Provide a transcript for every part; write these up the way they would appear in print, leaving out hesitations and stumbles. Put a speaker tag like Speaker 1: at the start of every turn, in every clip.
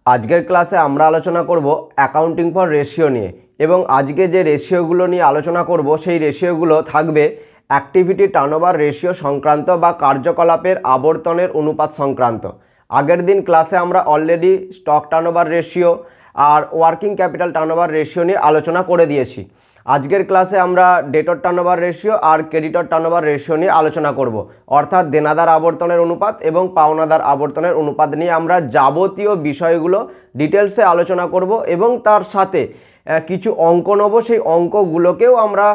Speaker 1: আজকের ক্লাসে আমরা আলোচনা করব অ্যাকাউন্টিং ফর রেশিও নিয়ে এবং আজকে যে রেশিওগুলো নিয়ে আলোচনা করব সেই রেশিওগুলো থাকবে অ্যাক্টিভিটি টার্নওভার রেশিও সংক্রান্ত বা কার্যকলাপের আবর্তনের অনুপাত সংক্রান্ত। আগের দিন ক্লাসে আমরা already stock turnover ratio are working capital turnover ratio নিয়ে আলোচনা করে দিয়েছি। আজকের ক্লাসে আমরা ডেটর টার্নওভার রেশিও আর ক্রেডিটর টার্নওভার রেশিও নিয়ে আলোচনা করব, অর্থাৎ দেনাদার আবর্তনের অনুপাত এবং পাওনাদার আবর্তনের অনুপাত নিয়ে আমরা যাবতীয় বিষয়গুলো ডিটেলসে আলোচনা করব এবং তার সাথে কিছু অঙ্ক নেব, সেই অঙ্কগুলোকেও আমরা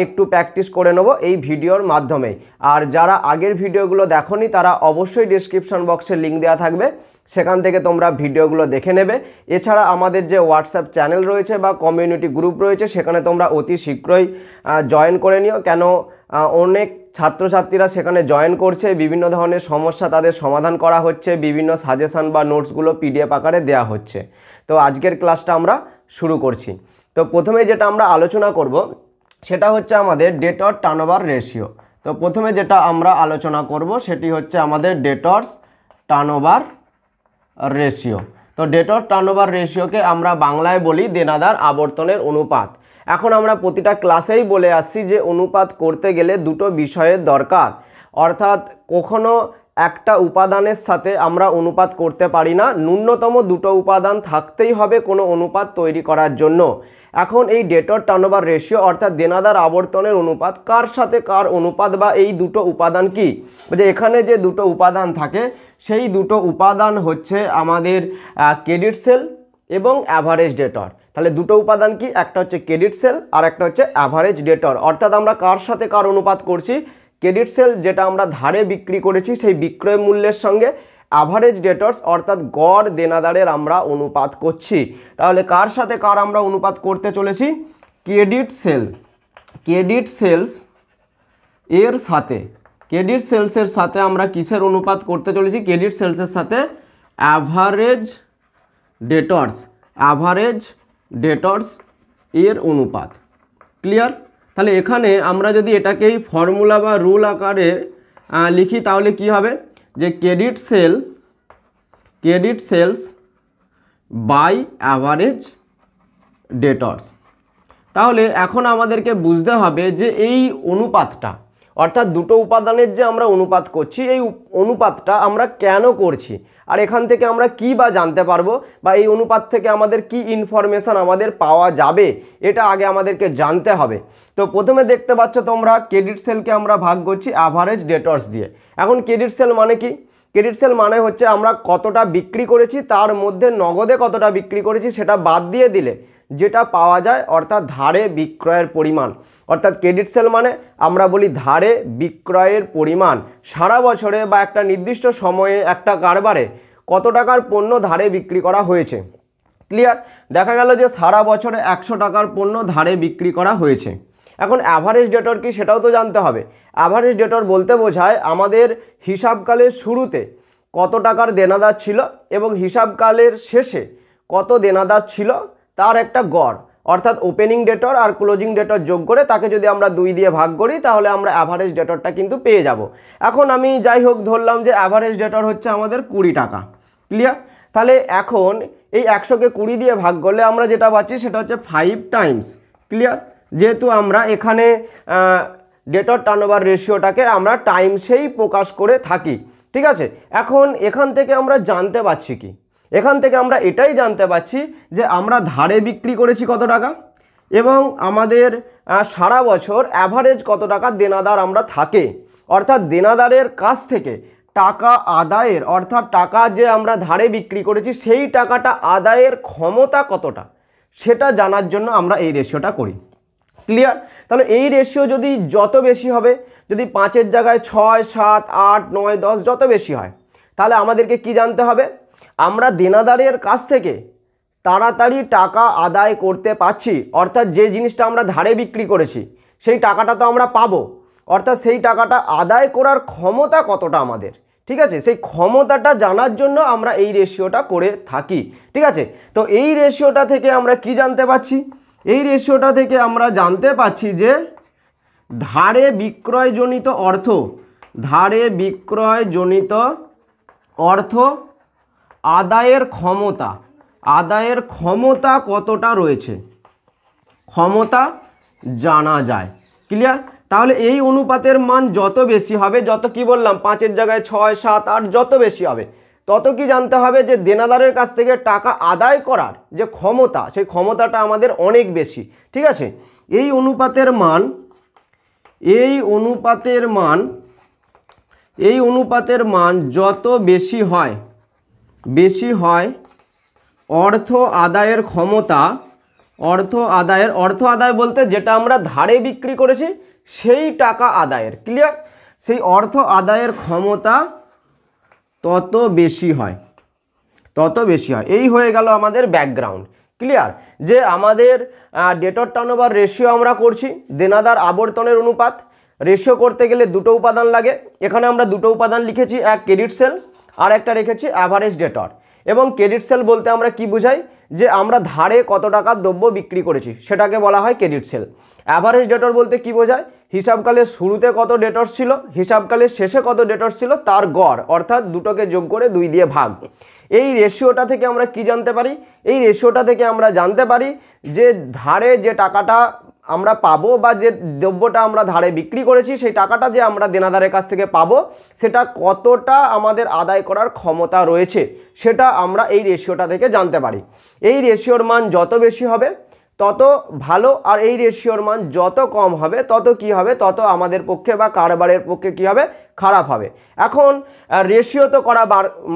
Speaker 1: একটু প্র্যাকটিস করে নেব এই ভিডিওর মাধ্যমে। আর যারা আগের ভিডিওগুলো দেখোনি তারা অবশ্যই ডেসক্রিপশন বক্সে লিঙ্ক দেওয়া থাকবে, সেখান থেকে তোমরা ভিডিওগুলো দেখে নেবে। এছাড়া আমাদের যে হোয়াটসঅ্যাপ চ্যানেল রয়েছে বা কমিউনিটি গ্রুপ রয়েছে সেখানে তোমরা অতি শীঘ্রই জয়েন করে নিও, কেন অনেক ছাত্রছাত্রীরা সেখানে জয়েন করছে, বিভিন্ন ধরনের সমস্যা তাদের সমাধান করা হচ্ছে, বিভিন্ন সাজেশান বা নোটসগুলো পিডিএফ আকারে দেওয়া হচ্ছে। তো আজকের ক্লাসটা আমরা শুরু করছি। তো প্রথমে যেটা আমরা আলোচনা করব সেটা হচ্ছে আমাদের ডেটর টার্নওভার রেশিও। তো প্রথমে যেটা আমরা আলোচনা করব সেটি হচ্ছে আমাদের ডেটরস টার্নওভার রেশিও। তো ডেটর টার্নওভার রেশিওকে আমরা বাংলায় বলি দেনাদার আবর্তনের অনুপাত। এখন আমরা প্রতিটা ক্লাসেই বলে আসছি যে অনুপাত করতে গেলে দুটো বিষয়ের দরকার, অর্থাৎ কখনো একটা উপাদানের সাথে আমরা অনুপাত করতে পারি না, ন্যূনতম দুটো উপাদান থাকতেই হবে কোনো অনুপাত তৈরি করার জন্য। এখন এই ডেটর টার্নওভার রেশিও অর্থাৎ দেনাদার আবর্তনের অনুপাত কার সাথে কার অনুপাত বা এই দুটো উপাদান কি, যে এখানে যে দুটো উপাদান থাকে সেই দুটো উপাদান হচ্ছে আমাদের ক্রেডিট সেল এবং অ্যাভারেজ ডেটর। তাহলে দুটো উপাদান কি, একটা হচ্ছে ক্রেডিট সেল আর একটা হচ্ছে অ্যাভারেজ ডেটর। অর্থাৎ আমরা কার সাথে কার অনুপাত করছি, ক্রেডিট সেল যেটা আমরা ধারে বিক্রি করেছি সেই বিক্রয় মূল্যের সঙ্গে অ্যাভারেজ ডেটর্স অর্থাৎ গড় দেনাদারের আমরা অনুপাত করছি। তাহলে কার সাথে কার আমরা অনুপাত করতে চলেছি, ক্রেডিট সেলস এর সাথে, ক্রেডিট সেলসের সাথে আমরা কিসের অনুপাত করতে চলেছি, ক্রেডিট সেলসের সাথে অ্যাভারেজ ডেটর্স এর অনুপাত। ক্লিয়ার? তাহলে এখানে আমরা যদি এটাকেই ফর্মুলা বা রুল আকারে লিখি তাহলে কি হবে, যে credit sales by average debtors. তাহলে এখন আমাদেরকে বুঝতে হবে যে এই অনুপাতটা অর্থাৎ দুটো উপাদানের যে আমরা অনুপাত করছি এই অনুপাতটা আমরা কেন করছি আর এখান থেকে আমরা কি বা জানতে পারবো বা এই অনুপাত থেকে আমাদের কি ইনফরমেশান আমাদের পাওয়া যাবে এটা আগে আমাদেরকে জানতে হবে। তো প্রথমে দেখতে পাচ্ছ তোমরা ক্রেডিট সেলকে আমরা ভাগ করছি অ্যাভারেজ ডেটর্স দিয়ে। এখন ক্রেডিট সেল মানে কি, ক্রেডিট সেল মানে হচ্ছে আমরা কতটা বিক্রি করেছি তার মধ্যে নগদে কতটা বিক্রি করেছি সেটা বাদ দিয়ে দিলে যেটা পাওয়া যায় অর্থাৎ ধারে বিক্রয়ের পরিমাণ। অর্থাৎ ক্রেডিট সেল মানে আমরা বলি ধারে বিক্রয়ের পরিমাণ, সারা বছরে বা একটা নির্দিষ্ট সময়ে একটা কারবারে কত টাকার পণ্য ধারে বিক্রি করা হয়েছে। ক্লিয়ার? দেখা গেল যে সারা বছরে 100 টাকার পণ্য ধারে বিক্রি করা হয়েছে। এখন অ্যাভারেজ ডেটর কি সেটাও তো জানতে হবে। অ্যাভারেজ ডেটর বলতে বোঝায় আমাদের হিসাবকালের শুরুতে কত টাকার দেনাদার ছিল এবং হিসাবকালের শেষে কত দেনাদার ছিল তার একটা গড়, অর্থাৎ ওপেনিং ডেটর আর ক্লোজিং ডেটর যোগ করে তাকে যদি আমরা 2 দিয়ে ভাগ করি তাহলে আমরা অ্যাভারেজ ডেটরটা কিন্তু পেয়ে যাব। এখন আমি যাই হোক ধরলাম যে অ্যাভারেজ ডেটর হচ্ছে আমাদের 20 টাকা। ক্লিয়ার? তাহলে এখন এই 100কে 20 দিয়ে ভাগ করলে আমরা যেটা পাচ্ছি সেটা হচ্ছে 5 টাইমস। ক্লিয়ার? যেহেতু আমরা এখানে ডেটর টার্নওভার রেশিওটাকে আমরা টাইমসেই প্রকাশ করে থাকি। ঠিক আছে? এখন এখান থেকে আমরা জানতে পারছি কি, এখান থেকে আমরা এটাই জানতে পারছি যে আমরা ধারে বিক্রি করেছি কত টাকা এবং আমাদের সারা বছর অ্যাভারেজ কত টাকা দেনাদার আমরা থাকে, অর্থাৎ দেনাদারের কাছ থেকে টাকা আদায়ের অর্থাৎ টাকা যে আমরা ধারে বিক্রি করেছি সেই টাকাটা আদায়ের ক্ষমতা কতটা সেটা জানার জন্য আমরা এই রেশিওটা করি। ক্লিয়ার? তাহলে এই রেশিও যদি যত বেশি হবে, যদি 5-এর জায়গায় 6, 7, 8, 9, 10 যত বেশি হয় তাহলে আমাদেরকে কি জানতে হবে, আমরা দেনাদারের কাছ থেকে তাড়াতাড়ি টাকা আদায় করতে পারছি, অর্থাৎ যে জিনিসটা আমরা ধারে বিক্রি করেছি সেই টাকাটা তো আমরা পাবো, অর্থাৎ সেই টাকাটা আদায় করার ক্ষমতা কতটা আমাদের। ঠিক আছে? সেই ক্ষমতাটা জানার জন্য আমরা এই রেশিওটা করে থাকি। ঠিক আছে? তো এই রেশিওটা থেকে আমরা কি জানতে পারছি, এই রেশিওটা থেকে আমরা জানতে পারছি যে ধারে বিক্রয়জনিত অর্থ আদায়ের ক্ষমতা কতটা রয়েছে, ক্ষমতা জানা যায়। ক্লিয়ার? তাহলে এই অনুপাতের মান যত বেশি হবে, যত কি বললাম 5-এর জায়গায় 6, 7, 8 যত বেশি হবে, তত কি জানতে হবে যে দেনাদারের কাছ থেকে টাকা আদায় করার যে ক্ষমতা, সেই ক্ষমতাটা আমাদের অনেক বেশি। ঠিক আছে? এই অনুপাতের মান যত বেশি হয় অর্থ আদায় বলতে যেটা আমরা ধারে বিক্রি করেছি সেই টাকা আদায়ের। ক্লিয়ার? সেই অর্থ আদায়ের ক্ষমতা তত বেশি হয়। এই হয়ে গেল আমাদের ব্যাকগ্রাউন্ড। ক্লিয়ার? যে আমাদের ডেটর টার্নওভার রেশিও আমরা করছি, দেনাদার আবর্তনের অনুপাত। রেশিও করতে গেলে দুটো উপাদান লাগে, এখানে আমরা দুটো উপাদান লিখেছি, এক ক্রেডিট সেল আর একটা রেখেছি অ্যাভারেজ ডেটর। এবং ক্রেডিট সেল বলতে আমরা কি বুঝাই, যে আমরা ধারে কত টাকার দ্রব্য বিক্রি করেছি সেটাকে বলা হয় ক্রেডিট সেল। অ্যাভারেজ ডেটর বলতে কি বোঝায়, হিসাবকালের শুরুতে কত ডেটর্স ছিল, হিসাবকালের শেষে কত ডেটর্স ছিল তার গড়, অর্থাৎ দুটোকে যোগ করে 2 দিয়ে ভাগ। এই রেশিওটা থেকে আমরা কি জানতে পারি, এই রেশিওটা থেকে আমরা জানতে পারি যে ধারে যে টাকাটা আমরা পাবো বা যে দ্রব্যটা আমরা ধারে বিক্রি করেছি সেই টাকাটা যে আমরা দেনাদারের কাছ থেকে পাবো সেটা কতটা আমাদের আদায় করার ক্ষমতা রয়েছে সেটা আমরা এই রেশিওটা থেকে জানতে পারি। এই রেশিওর মান যত বেশি হবে তত ভালো, আর এই রেশিওর মান যত কম হবে তত কি হবে, তত আমাদের পক্ষে বা কারবারের পক্ষে কি হবে, খারাপ হবে। এখন রেশিও তো করা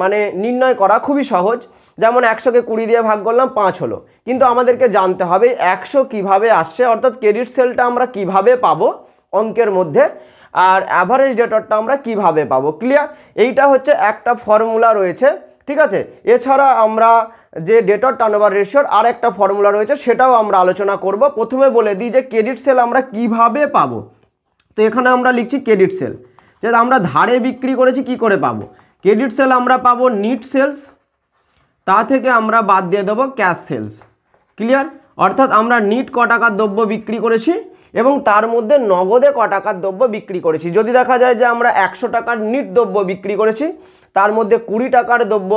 Speaker 1: মানে নির্ণয় করা খুবই সহজ, যেমন 100কে 20 দিয়ে ভাগ করলাম 5 হলো, কিন্তু আমাদেরকে জানতে হবে 100 কিভাবে আসছে, অর্থাৎ ক্রেডিট সেলটা আমরা কিভাবে পাবো অঙ্কের মধ্যে, আর অ্যাভারেজ ডেটরটা আমরা কিভাবে পাবো। ক্লিয়ার? এইটা হচ্ছে একটা ফর্মুলা রয়েছে। ঠিক আছে? এছাড়া আমরা যে ডেটর টার্নওভার রেশিওর আর একটা ফর্মুলা রয়েছে সেটাও আমরা আলোচনা করব। প্রথমে বলে দিই যে ক্রেডিট সেল আমরা কিভাবে পাবো। তো এখানে আমরা লিখছি ক্রেডিট সেল, যে আমরা ধারে বিক্রি করেছি কি করে পাবো। ক্রেডিট সেল আমরা পাবো নিট সেলস, তা থেকে আমরা বাদ দিয়ে দেবো ক্যাশ সেলস। ক্লিয়ার? অর্থাৎ আমরা নিট ক টাকার দ্রব্য বিক্রি করেছি এবং তার মধ্যে নগদে ক টাকার দ্রব্য বিক্রি করেছি। যদি দেখা যায় যে আমরা 100 টাকার নিট দ্রব্য বিক্রি করেছি, তার মধ্যে 20 টাকার দ্রব্য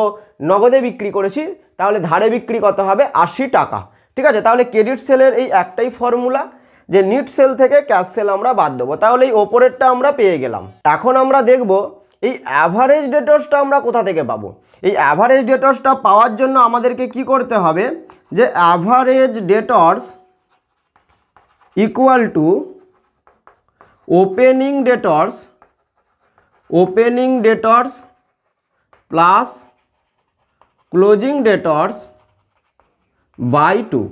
Speaker 1: নগদে বিক্রি করেছি, তাহলে ধারে বিক্রি কত হবে 80 টাকা। ঠিক আছে? তাহলে ক্রেডিট সেলের এই একটাই ফর্মুলা, যে নিট সেল থেকে ক্যাশ সেল আমরা বাদ দেবো, তাহলে এই ওপরেরটা আমরা পেয়ে গেলাম। এখন আমরা দেখব এই অ্যাভারেজ ডেটর্সটা আমরা কোথা থেকে পাবো। এই অ্যাভারেজ ডেটর্সটা পাওয়ার জন্য আমাদেরকে কি করতে হবে, যে average debtors equal to opening debtors plus closing debtors by 2।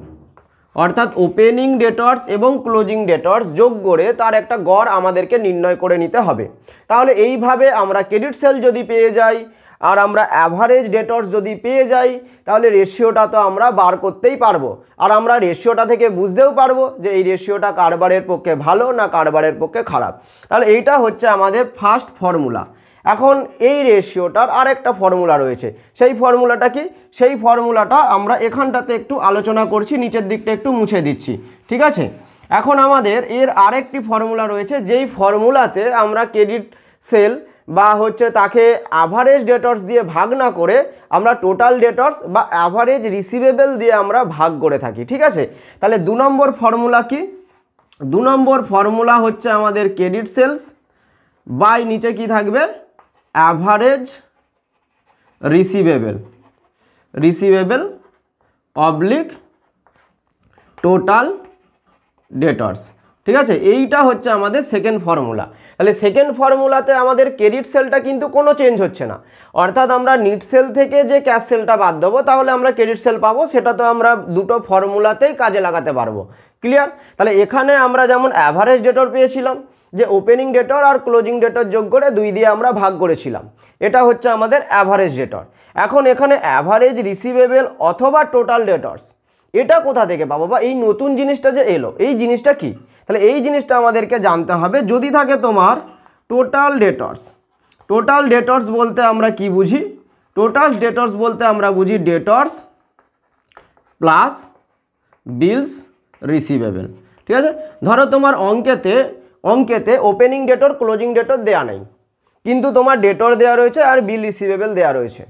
Speaker 1: অর্থাৎ ওপেনিং ডেটর্স এবং ক্লোজিং ডেটর্স যোগ করে তার একটা গড় আমাদেরকে নির্ণয় করে নিতে হবে। তাহলে এইভাবে আমরা ক্রেডিট সেল যদি পেয়ে যাই আর আমরা অ্যাভারেজ ডেটর্স যদি পেয়ে যাই, তাহলে রেশিওটা তো আমরা বার করতেই পারবো, আর আমরা রেশিওটা থেকে বুঝতেও পারবো যে এই রেশিওটা কারবারের পক্ষে ভালো না কারবারের পক্ষে খারাপ। তাহলে এইটা হচ্ছে আমাদের ফার্স্ট ফর্মুলা। এখন এই রেশিওটার আরেকটা ফর্মুলা রয়েছে, সেই ফর্মুলাটা কি, সেই ফর্মুলাটা আমরা এখানটাতে একটু আলোচনা করছি, নিচের দিকটা একটু মুছে দিচ্ছি। ঠিক আছে? এখন আমাদের এর আরেকটি ফর্মুলা রয়েছে, যেই ফর্মুলাতে আমরা ক্রেডিট সেল বা হচ্ছে তাকে অ্যাভারেজ ডেটর্স দিয়ে ভাগ না করে আমরা টোটাল ডেটর্স বা অ্যাভারেজ রিসিভেবল দিয়ে আমরা ভাগ করে থাকি। ঠিক আছে? তাহলে 2 নম্বর ফর্মুলা কি, 2 নম্বর ফর্মুলা হচ্ছে আমাদের ক্রেডিট সেলস বাই নিচে কি থাকবে, average receivable oblique total debtors. ঠিক আছে? এইটা হচ্ছে আমাদের সেকেন্ড ফর্মুলা। তাহলে সেকেন্ড ফর্মুলাতে আমাদের ক্রেডিট সেলটা কিন্তু কোনো চেঞ্জ হচ্ছে না, অর্থাৎ আমরা নিট সেল থেকে যে ক্যাশ সেলটা বাদ দেবো তাহলে আমরা ক্রেডিট সেল পাবো, সেটা তো আমরা দুটো ফর্মুলাতেই কাজে লাগাতে পারবো। ক্লিয়ার? তাহলে এখানে আমরা যেমন অ্যাভারেজ ডেটর পেয়েছিলাম, যে ওপেনিং ডেটর আর ক্লোজিং ডেটর যোগ করে 2 দিয়ে আমরা ভাগ করেছিলাম, এটা হচ্ছে আমাদের অ্যাভারেজ ডেটর। এখন এখানে অ্যাভারেজ রিসিভেবল অথবা টোটাল ডেটর্স এটা কোথা থেকে পাবো, বা এই নতুন জিনিসটা যে এলো এই জিনিসটা কি, তাহলে এই জিনিসটা আমাদেরকে জানতে হবে। যদি থাকে তোমার টোটাল ডেটর্স বলতে আমরা কি বুঝি, টোটাল ডেটর্স বলতে আমরা বুঝি ডেটর্স প্লাস বিলস রিসিভেবল। ঠিক আছে? ধরো তোমার অঙ্কেতে ওপেনিং ডেটর ক্লোজিং ডেটর দেয়া নেই, কিন্তু তোমার ডেটর দেওয়া রয়েছে আর বিল রিসিভেবল দেওয়া রয়েছে।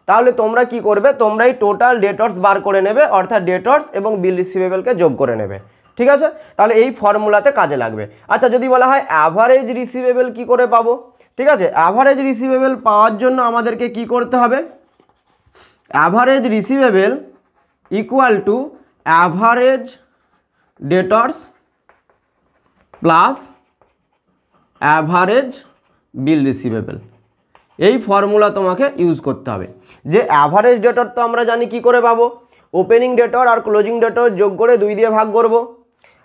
Speaker 1: তাহলে তোমরা কি করবে, তোমরা এই টোটাল ডেটর্স বার করে নেবে, অর্থাৎ ডেটর্স এবং বিল রিসিভেবলকে যোগ করে নেবে। ঠিক আছে, তাহলে এই ফর্মুলাতে কাজে লাগবে। আচ্ছা, যদি বলা হয় অ্যাভারেজ রিসিভেবল কি করে পাবো, ঠিক আছে, অ্যাভারেজ রিসিভেবল পাওয়ার জন্য আমাদেরকে কি করতে হবে, average receivable equal to average debtors plus average bill receivable. এই ফর্মুলা তোমাকে ইউজ করতে হবে। যে অ্যাভারেজ ডেটর তো আমরা জানি কি করে পাবো, ওপেনিং ডেটর আর ক্লোজিং ডেটর যোগ করে 2 দিয়ে ভাগ করব।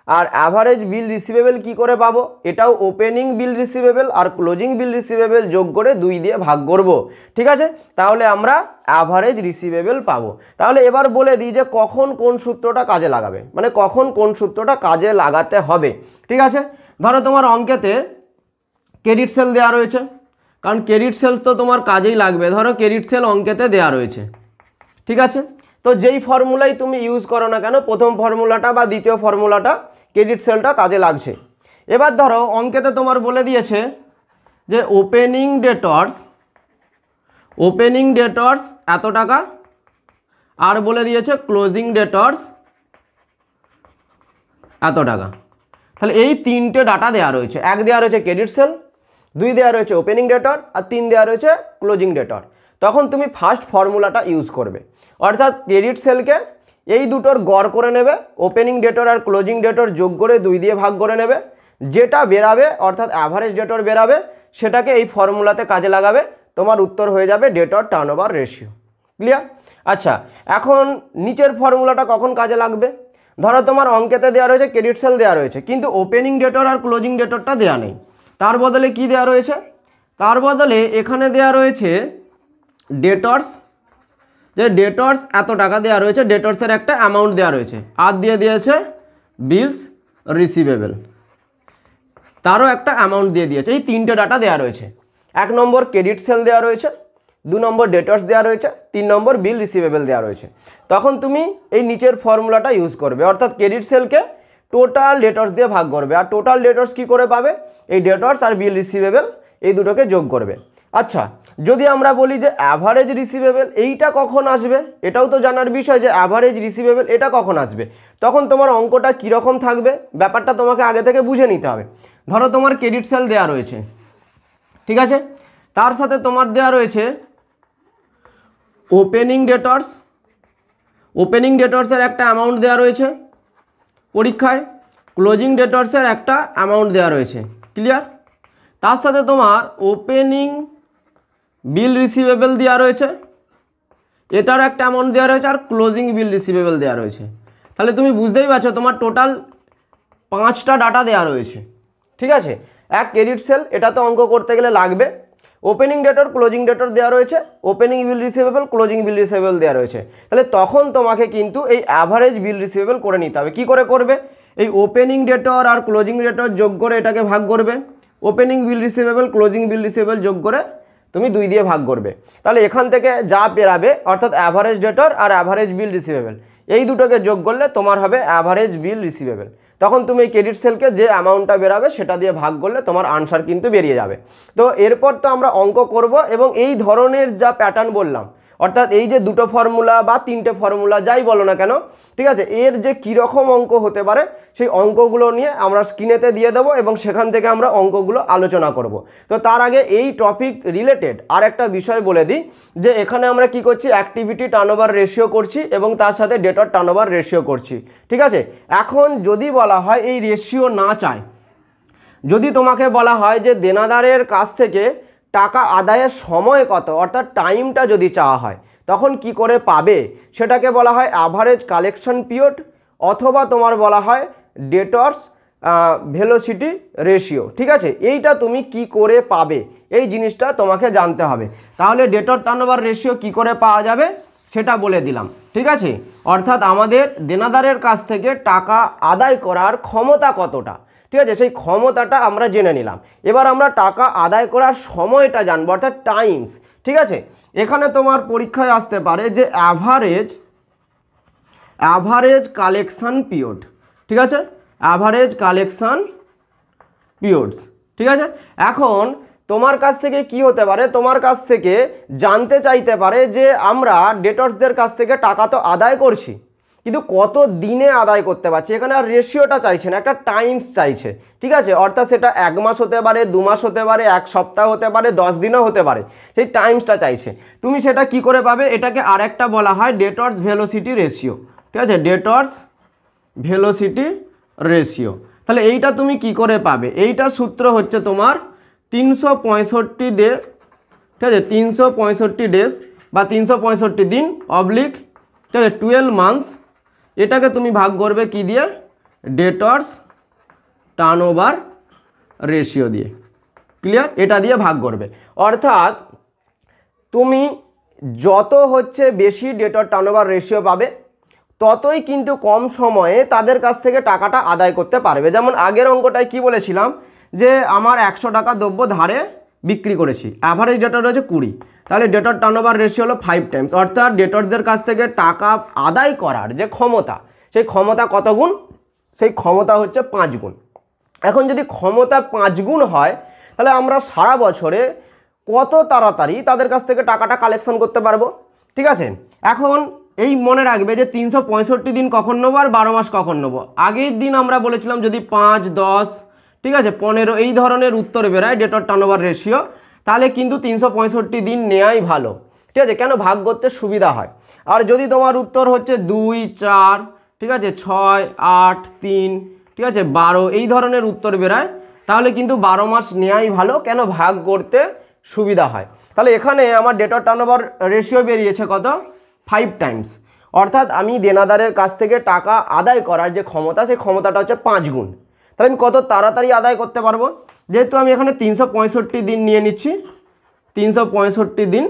Speaker 1: আর অ্যাভারেজ বিল রিসিভেবল কি করে পাবো, এটাও ওপেনিং বিল রিসিভেবল আর ক্লোজিং বিল রিসিভেবল যোগ করে 2 দিয়ে ভাগ করব। ঠিক আছে, তাহলে আমরা অ্যাভারেজ রিসিভেবল পাবো। তাহলে এবার বলে দিই যে কখন কোন সূত্রটা কাজে লাগাবে, মানে কখন কোন সূত্রটা কাজে লাগাতে হবে। ঠিক আছে, ধরো তোমার অঙ্কেতে ক্রেডিট সেল দেওয়া রয়েছে, কারণ ক্রেডিট সেলস তো তোমার কাজেই লাগবে। ধরো ক্রেডিট সেল অঙ্কেতে দেওয়া রয়েছে, ঠিক আছে, তো যেই ফর্মুলাই তুমি ইউজ করো না কেন, প্রথম ফর্মুলাটা বা দ্বিতীয় ফর্মুলাটা, ক্রেডিট সেলটা কাজে লাগছে। এবার ধরো অঙ্কেতে তোমার বলে দিয়েছে যে ওপেনিং ডেটর্স এত টাকা, আর বলে দিয়েছে ক্লোজিং ডেটর্স এত টাকা। তাহলে এই 3টে ডাটা দেওয়া রয়েছে, 1 দেওয়া রয়েছে ক্রেডিট সেল, 2 দেওয়া রয়েছে ওপেনিং ডেটর, আর 3 দেওয়া রয়েছে ক্লোজিং ডেটর। তখন তুমি ফার্স্ট ফর্মুলাটা ইউজ করবে, অর্থাৎ ক্রেডিট সেলকে এই দুটোর গড় করে নেবে, ওপেনিং ডেটর আর ক্লোজিং ডেটর যোগ করে 2 দিয়ে ভাগ করে নেবে, যেটা বেরাবে অর্থাৎ অ্যাভারেজ ডেটর বেরাবে সেটাকে এই ফর্মুলাতে কাজে লাগাবে, তোমার উত্তর হয়ে যাবে ডেটর টার্নওভার রেশিও। ক্লিয়ার? আচ্ছা, এখন নিচের ফর্মুলাটা কখন কাজে লাগবে, ধরো তোমার অঙ্কেতে দেওয়া রয়েছে ক্রেডিট সেল দেওয়া রয়েছে, কিন্তু ওপেনিং ডেটর আর ক্লোজিং ডেটরটা দেওয়া নেই। তার বদলে কি দেওয়া রয়েছে, তার বদলে এখানে দেওয়া রয়েছে ডেটর্স, যে ডেটর্স এত টাকা দেওয়া রয়েছে, ডেটর্সের একটা অ্যামাউন্ট দেওয়া রয়েছে, আর দিয়ে দিয়েছে বিলস রিসিভেবল, তারও একটা অ্যামাউন্ট দিয়ে দিয়েছে। এই 3টে ডাটা দেওয়া রয়েছে, 1 নম্বর ক্রেডিট সেল দেওয়া রয়েছে, 2 নম্বর ডেটর্স দেওয়া রয়েছে, 3 নম্বর বিল রিসিভেবল দেওয়া রয়েছে। তখন তুমি এই নিচের ফর্মুলাটা ইউজ করবে, অর্থাৎ ক্রেডিট সেলকে টোটাল ডেটর্স দিয়ে ভাগ করবে, আর টোটাল ডেটর্স কি করে পাবে, এই ডেটর্স আর বিল রিসিভেবল এই দুটোকে যোগ করবে। আচ্ছা, যদি আমরা বলি যে অ্যাভারেজ রিসিভেবল এইটা কখন আসবে, এটাও তো জানার বিষয় যে অ্যাভারেজ রিসিভেবল এটা কখন আসবে, তখন তোমার অঙ্কটা কীরকম থাকবে ব্যাপারটা তোমাকে আগে থেকে বুঝে নিতে হবে। ধরো তোমার ক্রেডিট সেল দেওয়া রয়েছে, ঠিক আছে, তার সাথে তোমার দেওয়া রয়েছে ওপেনিং ডেটর্সের একটা অ্যামাউন্ট দেওয়া রয়েছে পরীক্ষায়, ক্লোজিং ডেটর্সের একটা অ্যামাউন্ট দেওয়া রয়েছে। ক্লিয়ার? তার সাথে তোমার ওপেনিং বিল রিসিভেবল দেওয়া রয়েছে, এটার একটা অ্যামাউন্ট দেওয়া রয়েছে, আর ক্লোজিং বিল রিসিভেবল দেওয়া রয়েছে। তাহলে তুমি বুঝতেই পারছো তোমার টোটাল 5টা ডাটা দেওয়া রয়েছে। ঠিক আছে, এক ক্রেডিট সেল, এটা তো অঙ্ক করতে গেলে লাগবে, ওপেনিং ডেটর ক্লোজিং ডেটর দেওয়া রয়েছে, ওপেনিং বিল রিসিভেবল ক্লোজিং বিল রিসিভেবল দেওয়া রয়েছে। তাহলে তখন তোমাকে কিন্তু এই অ্যাভারেজ বিল রিসিভেবল করে নিতে হবে। কি করে করবে, এই ওপেনিং ডেটর আর ক্লোজিং ডেটর যোগ করে এটাকে ভাগ করবে, ওপেনিং বিল রিসিভেবল ক্লোজিং বিল রিসিভেবল যোগ করে তুমি 2 দিয়ে ভাগ করবে। তাহলে এখান থেকে যা বেরাবে অর্থাৎ অ্যাভারেজ ডেটর আর অ্যাভারেজ বিল রিসিভেবল এই দুটোকে যোগ করলে তোমার হবে অ্যাভারেজ বিল রিসিভেবল। তখন তুমি এই ক্রেডিট সেলকে যে অ্যামাউন্টটা বেরাবে সেটা দিয়ে ভাগ করলে তোমার আনসার কিন্তু বেরিয়ে যাবে। তো এরপর তো আমরা অঙ্ক করব, এবং এই ধরনের যা প্যাটার্ন বললাম, অর্থাৎ এই যে 2টো ফর্মুলা বা 3টে ফর্মুলা যাই বলো না কেন, ঠিক আছে, এর যে কীরকম অঙ্ক হতে পারে সেই অঙ্কগুলো নিয়ে আমরা স্ক্রিনেতে দিয়ে দেবো, এবং সেখান থেকে আমরা অঙ্কগুলো আলোচনা করব। তো তার আগে এই টপিক রিলেটেড আর একটা বিষয় বলে দিই, যে এখানে আমরা কি করছি, অ্যাক্টিভিটি টার্নওভার রেশিও করছি এবং তার সাথে ডেটর টার্নওভার রেশিও করছি। ঠিক আছে, এখন যদি বলা হয় এই রেশিও না চায়, যদি তোমাকে বলা হয় যে দেনাদারের কাছ থেকে টাকা আদায়ের সময় কত অর্থাৎ টাইমটা যদি চাওয়া হয়, তখন কি করে পাবে, সেটাকে বলা হয় অ্যাভারেজ কালেকশন পিরিয়ড, অথবা তোমার বলা হয় ডেটর্স ভেলোসিটি রেশিও। ঠিক আছে, এইটা তুমি কি করে পাবে এই জিনিসটা তোমাকে জানতে হবে। তাহলে ডেটর টার্নওভার রেশিও কি করে পাওয়া যাবে সেটা বলে দিলাম। ঠিক আছে, অর্থাৎ আমাদের দেনাদারের কাছ থেকে টাকা আদায় করার ক্ষমতা কতটা, ঠিক আছে, সেই ক্ষমতাটা আমরা জেনে নিলাম। এবার আমরা টাকা আদায় করার সময়টা জানবো, অর্থাৎ টাইমস। ঠিক আছে, এখানে তোমার পরীক্ষায় আসতে পারে যে অ্যাভারেজ কালেকশন পিরিয়ড। ঠিক আছে, অ্যাভারেজ কালেকশন পিরিয়ডস। ঠিক আছে, এখন তোমার কাছ থেকে কি হতে পারে, তোমার কাছ থেকে জানতে চাইতে পারে যে আমরা ডেটর্সদের কাছ থেকে টাকা তো আদায় করছি, কিন্তু কত দিনে আদায় করতে পারছি। এখানে আর রেশিওটা চাইছে না, একটা টাইমস চাইছে, ঠিক আছে। অর্থাৎ সেটা 1 মাস হতে পারে, 2 মাস হতে পারে, 1 সপ্তাহ হতে পারে, 10 দিনও হতে পারে, সেই টাইমসটা চাইছে। তুমি সেটা কি করে পাবে, এটাকে আরেকটা বলা হয় ডেটর্স ভেলোসিটি রেশিও, ঠিক আছে, ডেটর্স ভেলোসিটি রেশিও। তাহলে এইটা তুমি কি করে পাবে, এইটার সূত্র হচ্ছে তোমার 365 ডে, ঠিক আছে, 365 ডেজ বা 365 দিন অবলিক, ঠিক আছে, 12 মান্থস। এটাকে তুমি ভাগ করবে কি দিয়ে, ডেটর্স টার্নওভার রেশিও দিয়ে। ক্লিয়ার, এটা দিয়ে ভাগ করবে। অর্থাৎ তুমি যত হচ্ছে বেশি ডেটর টার্নওভার রেশিও পাবে, ততই কিন্তু কম সময়ে তাদের কাছ থেকে টাকাটা আদায় করতে পারবে। যেমন আগের অঙ্কটায় কি বলেছিলাম, যে আমার 100 টাকা দ্রব্য ধারে বিক্রি করেছি, অ্যাভারেজ ডেটর রয়েছে 20, তাহলে ডেটর টার্নওভার রেশিও হলো 5 টাইমস। অর্থাৎ ডেটরদের কাছ থেকে টাকা আদায় করার যে ক্ষমতা, সেই ক্ষমতা কত গুণ, সেই ক্ষমতা হচ্ছে 5 গুণ। এখন যদি ক্ষমতা 5 গুণ হয়, তাহলে আমরা সারা বছরে কত তাড়াতাড়ি তাদের কাছ থেকে টাকাটা কালেকশন করতে পারবো, ঠিক আছে। এখন এই মনে রাখবে যে 365 দিন কখন নেবো আর 12 মাস কখন নেবো। আগের দিন আমরা বলেছিলাম যদি 5, 10, ঠিক আছে, 15 এই ধরনের উত্তর বেরোয় ডেটর টার্নওভার রেশিও, তাহলে কিন্তু 365 দিন নেওয়াই ভালো, ঠিক আছে, কেন ভাগ করতে সুবিধা হয়। আর যদি তোমার উত্তর হচ্ছে 2, 4, ঠিক আছে, 6, 8, 3, ঠিক আছে, 12 এই ধরনের উত্তর বেরোয়, তাহলে কিন্তু 12 মাস নেওয়াই ভালো, কেন ভাগ করতে সুবিধা হয়। তাহলে এখানে আমার ডেটর টার্নওভার রেশিও বেরিয়েছে কত, 5 টাইমস। অর্থাৎ আমি দেনাদারের কাছ থেকে টাকা আদায় করার যে ক্ষমতা, সেই ক্ষমতাটা হচ্ছে 5 গুণ। তাহলে আমি কত তাড়াতাড়ি আদায় করতে পারবো, যেহেতু আমি এখানে 365 দিন নিয়ে নিচ্ছি, 365 দিন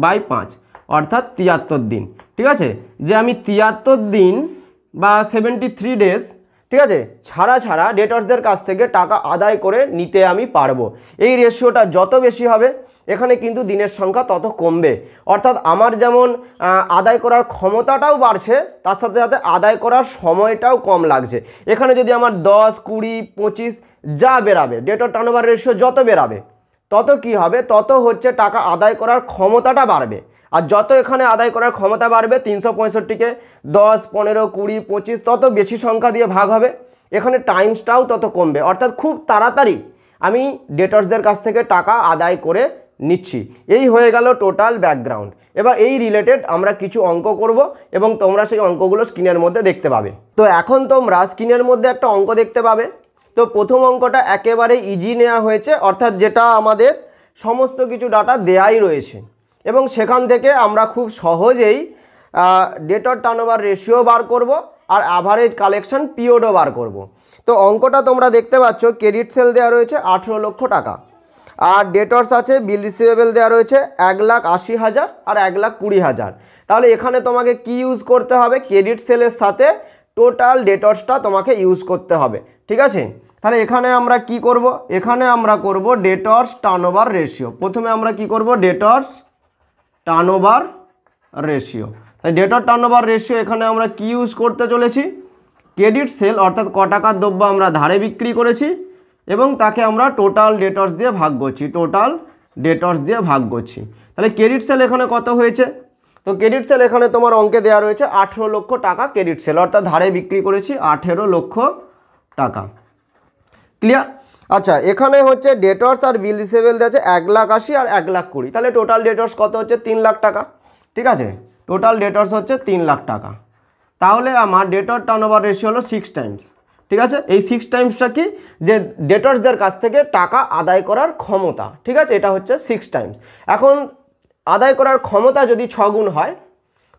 Speaker 1: বাই 5 অর্থাৎ 73 দিন, ঠিক আছে, যে আমি 73 দিন বা 73 ডেজ, ঠিক আছে, ছাড়া ডেটর্সদের কাছ থেকে টাকা আদায় করে নিতে আমি পারবো। এই রেশিওটা যত বেশি হবে, এখানে কিন্তু দিনের সংখ্যা তত কমবে। অর্থাৎ আমার যেমন আদায় করার ক্ষমতাটাও বাড়ছে, তার সাথে সাথে আদায় করার সময়টাও কম লাগছে। এখানে যদি আমার 10, 20, 25 যা বেরাবে, ডেটর টার্নওভার রেশিও যত বেরাবে, তত কি হবে, তত হচ্ছে টাকা আদায় করার ক্ষমতাটা বাড়বে। আর যত এখানে আদায় করার ক্ষমতা বাড়বে, 365কে 10, 15, 20, 25 তত বেশি সংখ্যা দিয়ে ভাগ হবে, এখানে টাইমসটাও তত কমবে। অর্থাৎ খুব তাড়াতাড়ি আমি ডেটর্সদের কাছ থেকে টাকা আদায় করে নিচ্ছি। এই হয়ে গেল টোটাল ব্যাকগ্রাউন্ড। এবার এই রিলেটেড আমরা কিছু অঙ্ক করব এবং তোমরা সেই অঙ্কগুলো স্ক্রিনের মধ্যে দেখতে পাবে। তো এখন তোমরা স্ক্রিনের মধ্যে একটা অঙ্ক দেখতে পাবে। তো প্রথম অঙ্কটা একেবারে ইজি নেওয়া হয়েছে, অর্থাৎ যেটা আমাদের সমস্ত কিছু ডাটা দেয়াই রয়েছে এবং সেখান থেকে আমরা খুব সহজেই ডেটর টার্নওভার রেশিও বার করব আর অ্যাভারেজ কালেকশন পিরিয়ডও বার করব। তো অঙ্কটা তোমরা দেখতে পাচ্ছ, ক্রেডিট সেল দেওয়া রয়েছে 18 লক্ষ টাকা, আর ডেটর্স আছে বিল রিসিভেবল দেওয়া রয়েছে 1,80,000 আর 1,20,000। তাহলে এখানে তোমাকে কি ইউজ করতে হবে, ক্রেডিট সেলের সাথে টোটাল ডেটর্সটা তোমাকে ইউজ করতে হবে, ঠিক আছে। তাহলে এখানে আমরা কি করব, এখানে আমরা করব ডেটর্স টার্নওভার রেশিও। প্রথমে আমরা কি করব, ডেটর্স টার্নওভার রেশিও। তাই ডেটর টার্নওভার রেশিও এখানে আমরা কি ইউজ করতে চলেছি, ক্রেডিট সেল অর্থাৎ ক টাকার দ্রব্য আমরা ধারে বিক্রি করেছি এবং তাকে আমরা টোটাল ডেটর্স দিয়ে ভাগ করছি, টোটাল ডেটর্স দিয়ে ভাগ করছি। তাহলে ক্রেডিট সেল এখানে কত হয়েছে, তো ক্রেডিট সেল এখানে তোমার অঙ্কে দেওয়া রয়েছে 18 লক্ষ টাকা ক্রেডিট সেল, অর্থাৎ ধারে বিক্রি করেছি 18 লক্ষ টাকা। ক্লিয়ার। আচ্ছা, এখানে হচ্ছে ডেটর্স আর বিল রিসিভেবল দেওয়া আছে 1,80,000 আর 1,20,000, তাহলে টোটাল ডেটর্স কত হচ্ছে 3 লাখ টাকা, ঠিক আছে, টোটাল ডেটর্স হচ্ছে 3 লাখ টাকা। তাহলে আমার ডেটর টার্নওভার রেশিও হলো 6 টাইমস, ঠিক আছে। এই 6 টাইমসটা কি, যে ডেটর্সদের কাছ থেকে টাকা আদায় করার ক্ষমতা, ঠিক আছে, এটা হচ্ছে 6 টাইমস। এখন আদায় করার ক্ষমতা যদি 6 গুণ হয়,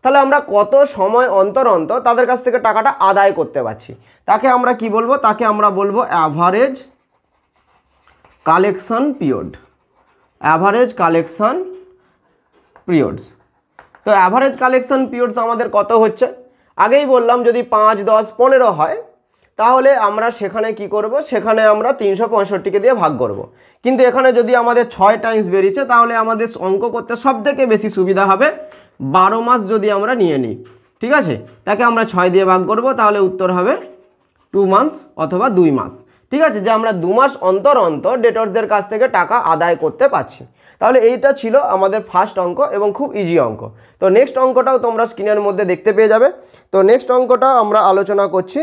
Speaker 1: তাহলে আমরা কত সময় অন্তর অন্তর তাদের কাছ থেকে টাকাটা আদায় করতে পারছি, তাকে আমরা কি বলবো, তাকে আমরা বলবো average collection period, average collection periods. তো অ্যাভারেজ কালেকশন পিরিয়ডস আমাদের কত হচ্ছে, আগেই বললাম যদি 5, 10, 15 হয়, তাহলে আমরা সেখানে কি করব, সেখানে আমরা 365কে দিয়ে ভাগ করব। কিন্তু এখানে যদি আমাদের 6 টাইমস বেরিয়েছে, তাহলে আমাদের অঙ্ক করতে সবথেকে বেশি সুবিধা হবে 12 মাস যদি আমরা নিয়ে নিই, ঠিক আছে, তাকে আমরা 6 দিয়ে ভাগ করব, তাহলে উত্তর হবে 2 মান্থস অথবা 2 মাস, ঠিক ঠিক আছে, যে আমরা 2 মাস অন্তর অন্তর ডেটরসদের কাছ থেকে টাকা আদায় করতে পারছি। তাহলে এইটা ছিল আমাদের ফার্স্ট অঙ্ক এবং খুব ইজি অঙ্ক। তো নেক্সট অঙ্কটাও তোমরা স্ক্রিনের মধ্যে দেখতে পেয়ে যাবে। তো নেক্সট অঙ্কটা আমরা আলোচনা করছি।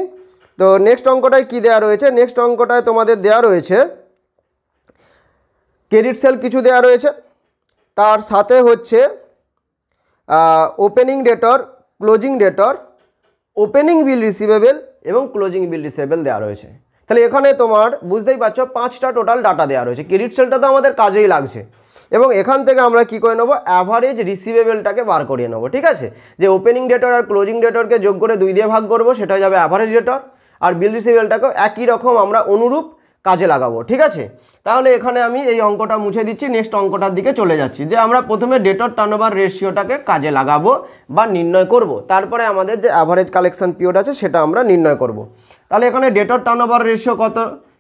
Speaker 1: তো নেক্সট অঙ্কটায় কি দেওয়া রয়েছে? নেক্সট অঙ্কটায় তোমাদের দেওয়া রয়েছে ক্রেডিট সেল কিছু দেওয়া রয়েছে, তার সাথে হচ্ছে ওপেনিং ডেটর, ক্লোজিং ডেটর, ওপেনিং বিল রিসিভেবল এবং ক্লোজিং বিল রিসিভেবল দেওয়া রয়েছে। তাহলে এখানে তোমার বুঝতেই পারছো 5টা টোটাল ডাটা দেওয়া রয়েছে। ক্রেডিট সেলটা তো আমাদের কাজেই লাগছে এবং এখান থেকে আমরা কি করে নেবো, অ্যাভারেজ রিসিভেবলটাকে বার করিয়ে নেবো। ঠিক আছে, যে ওপেনিং ডেটর আর ক্লোজিং ডেটরকে যোগ করে 2 দিয়ে ভাগ করবো, সেটা হয়ে যাবে অ্যাভারেজ ডেটর, আর বিল রিসিভেবলটাকেও একই রকম আমরা অনুরূপ কাজে লাগাবো। ঠিক আছে, তাহলে এখানে আমি এই অঙ্কটা মুছে দিচ্ছি, নেক্সট অঙ্কটার দিকে চলে যাচ্ছি। যে আমরা প্রথমে ডেটর টার্নওভার রেশিওটাকে কাজে লাগাবো বা নির্ণয় করব, তারপরে আমাদের যে অ্যাভারেজ কালেকশন পিরিয়ড আছে সেটা আমরা নির্ণয় করব। তাহলে এখানে ডেটর টার্নওভার রেশিও কত,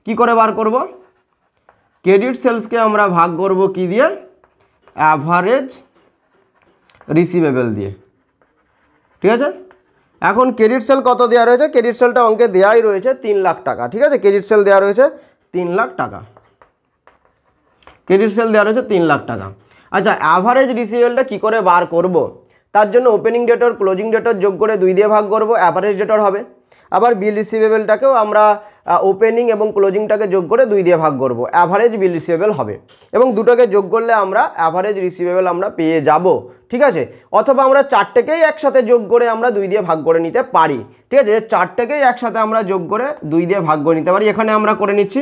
Speaker 1: কি করে বার করব? ক্রেডিট সেলসকে আমরা ভাগ করব কি দিয়ে? অ্যাভারেজ রিসিভেবল দিয়ে। ঠিক আছে, এখন ক্রেডিট সেল কত দেওয়া রয়েছে? ক্রেডিট সেলটা অঙ্কে দেওয়াই রয়েছে 3 লাখ টাকা। ঠিক আছে, ক্রেডিট সেল দেওয়া রয়েছে 3 লাখ টাকা। ক্রেডিট সেল দেওয়া রয়েছে 3 লাখ টাকা। আচ্ছা, অ্যাভারেজ রিসিভেবলটা কী করে বার করব? তার জন্য ওপেনিং ডেটর ক্লোজিং ডেটর যোগ করে 2 দিয়ে ভাগ করব, অ্যাভারেজ ডেটর হবে। আবার বিল রিসিভেবলটাকেও আমরা ওপেনিং এবং ক্লোজিংটাকে যোগ করে 2 দিয়ে ভাগ করব, অ্যাভারেজ বিল রিসিভেবল হবে। এবং দুটোকে যোগ করলে আমরা অ্যাভারেজ রিসিভেবল আমরা পেয়ে যাব। ঠিক আছে, অথবা আমরা 4টেকেই একসাথে যোগ করে আমরা 2 দিয়ে ভাগ করে নিতে পারি। ঠিক আছে, 4টেকেই একসাথে আমরা যোগ করে 2 দিয়ে ভাগ করে নিতে পারি। এখানে আমরা করে নিচ্ছি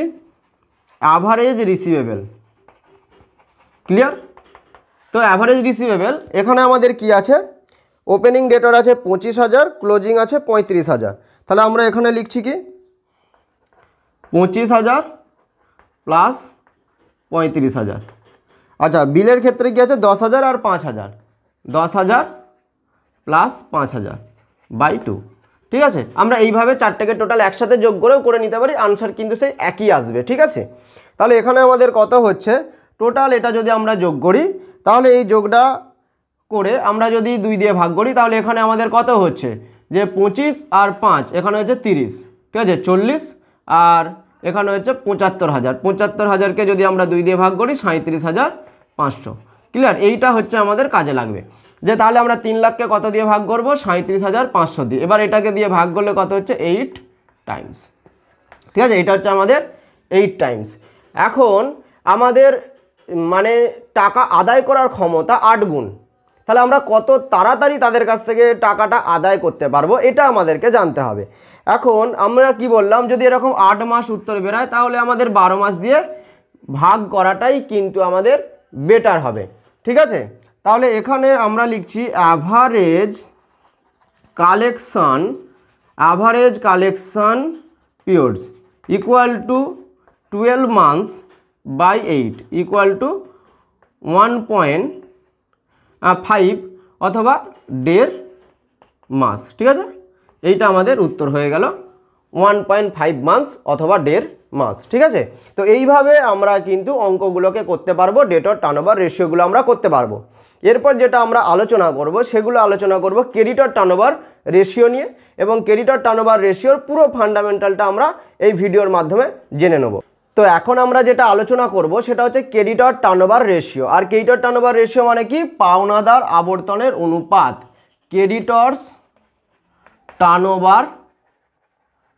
Speaker 1: অ্যাভারেজ রিসিভেবল। ক্লিয়ার? তো অ্যাভারেজ রিসিভেবল এখানে আমাদের কি আছে? ওপেনিং ডেটর আছে 25,000, ক্লোজিং আছে 35,000। তাহলে আমরা এখানে লিখছি কি 25,000 প্লাস 35,000। আচ্ছা, বিলের ক্ষেত্রে কি আছে? 10,000 আর 5,000, 10,000 প্লাস 5,000 বাই 2। ঠিক আছে, আমরা এইভাবে 4টেকে টোটাল একসাথে যোগ করেও করে নিতে পারি, আনসার কিন্তু সেই একই আসবে। ঠিক আছে, তাহলে এখানে আমাদের কত হচ্ছে টোটাল? এটা যদি আমরা যোগ করি তাহলে এই যোগটা করে আমরা যদি 2 দিয়ে ভাগ করি তাহলে এখানে আমাদের কত হচ্ছে? যে 25 আর 5 এখানে হচ্ছে 30। ঠিক আছে, 40 আর এখানে হচ্ছে 75,000। 75,000কে যদি আমরা 2 দিয়ে ভাগ করি 37,500। ক্লিয়ার? এইটা হচ্ছে আমাদের কাজে লাগবে। যে তাহলে আমরা 3 লাখকে কত দিয়ে ভাগ করব? 37,500 দিয়ে। এবার এটাকে দিয়ে ভাগ করলে কত হচ্ছে? 8 টাইমস। ঠিক আছে, এটা হচ্ছে আমাদের 8 টাইমস। এখন আমাদের মানে টাকা আদায় করার ক্ষমতা 8 গুণ। তাহলে আমরা কত তাড়াতাড়ি তাদের কাছ থেকে টাকাটা আদায় করতে পারবো এটা আমাদেরকে জানতে হবে। এখন আমরা কি বললাম, যদি এরকম 8 মাস উত্তর বেরোয় তাহলে আমাদের 12 মাস দিয়ে ভাগ করাটাই কিন্তু আমাদের বেটার হবে। ঠিক আছে, তাহলে এখানে আমরা লিখছি average collection periods equal to 12 months by 8 equal to 1.5 অথবা 1.5 মাস। ঠিক আছে, এইটা আমাদের উত্তর হয়ে গেল 1.5 মান্থস অথবা 1.5 মাস। ঠিক আছে, তো এইভাবে আমরা কিন্তু অঙ্কগুলোকে করতে পারবো, ডেটর টার্নওভার রেশিওগুলো আমরা করতে পারবো। এরপর যেটা আমরা আলোচনা করব সেগুলো আলোচনা করব ক্রেডিটর টার্নওভার রেশিও নিয়ে, এবং ক্রেডিটর টার্নওভার রেশিওর পুরো ফান্ডামেন্টালটা আমরা এই ভিডিওর মাধ্যমে জেনে নেব। তো এখন আমরা যেটা আলোচনা করব সেটা হচ্ছে ক্রেডিটর টার্নওভার রেশিও। আর ক্রেডিটর টার্নওভার রেশিও মানে কি? পাওনাদার আবর্তনের অনুপাত। ক্রেডিটরস টার্নওভার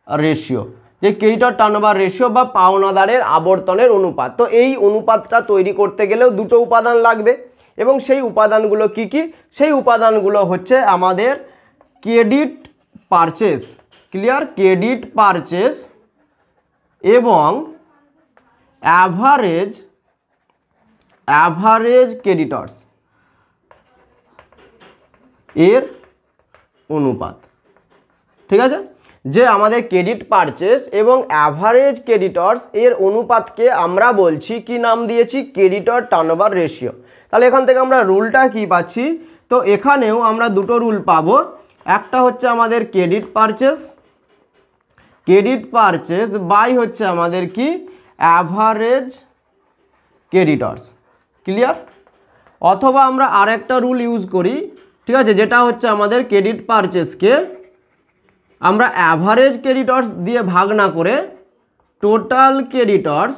Speaker 1: রেশিও, যে ক্রেডিটর টার্নওভার রেশিও বা পাওনাদারের আবর্তনের অনুপাত। তো এই অনুপাতটা তৈরি করতে গেলেও দুটো উপাদান লাগবে, এবং সেই উপাদানগুলো কি কি? সেই উপাদানগুলো হচ্ছে আমাদের credit purchase. Clear? Credit purchase এবং অ্যাভারেজ ক্রেডিটরস এর অনুপাত। ঠিক আছে, যে আমাদের ক্রেডিট পারচেস এবং অ্যাভারেজ ক্রেডিটরস এর অনুপাতকে আমরা বলছি কি নাম দিয়েছি? Creditor turnover ratio. তাহলে এখান থেকে আমরা রুলটা কি পাচ্ছি? তো এখানেও আমরা দুটো রুল পাবো। একটা হচ্ছে আমাদের ক্রেডিট পারচেস বাই হচ্ছে আমাদের কি? অ্যাভারেজ ক্রেডিটরস। ক্লিয়ার? অথবা আমরা আরেকটা রুল ইউজ করি। ঠিক আছে, যেটা হচ্ছে আমাদের ক্রেডিট পারচেসকে আমরা অ্যাভারেজ ক্রেডিটরস দিয়ে ভাগ না করে টোটাল ক্রেডিটর্স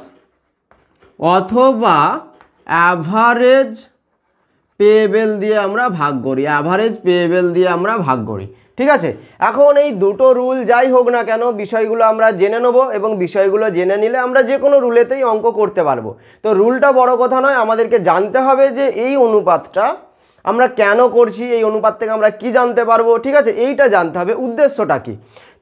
Speaker 1: অথবা অ্যাভারেজ পেয়েবেল দিয়ে আমরা ভাগ করি, অ্যাভারেজ পেয়েবেল দিয়ে আমরা ভাগ করি। ঠিক আছে, এখন এই দুটো রুল যাই হোক না কেন বিষয়গুলো আমরা জেনে নেব, এবং বিষয়গুলো জেনে নিলে আমরা যে কোনো রুলেতেই অঙ্ক করতে পারবো। তো রুলটা বড় কথা নয়, আমাদেরকে জানতে হবে যে এই অনুপাতটা আমরা কেন করছি, এই অনুপাত থেকে আমরা কি জানতে পারবো। ঠিক আছে, এইটা জানতে হবে, উদ্দেশ্যটা কি।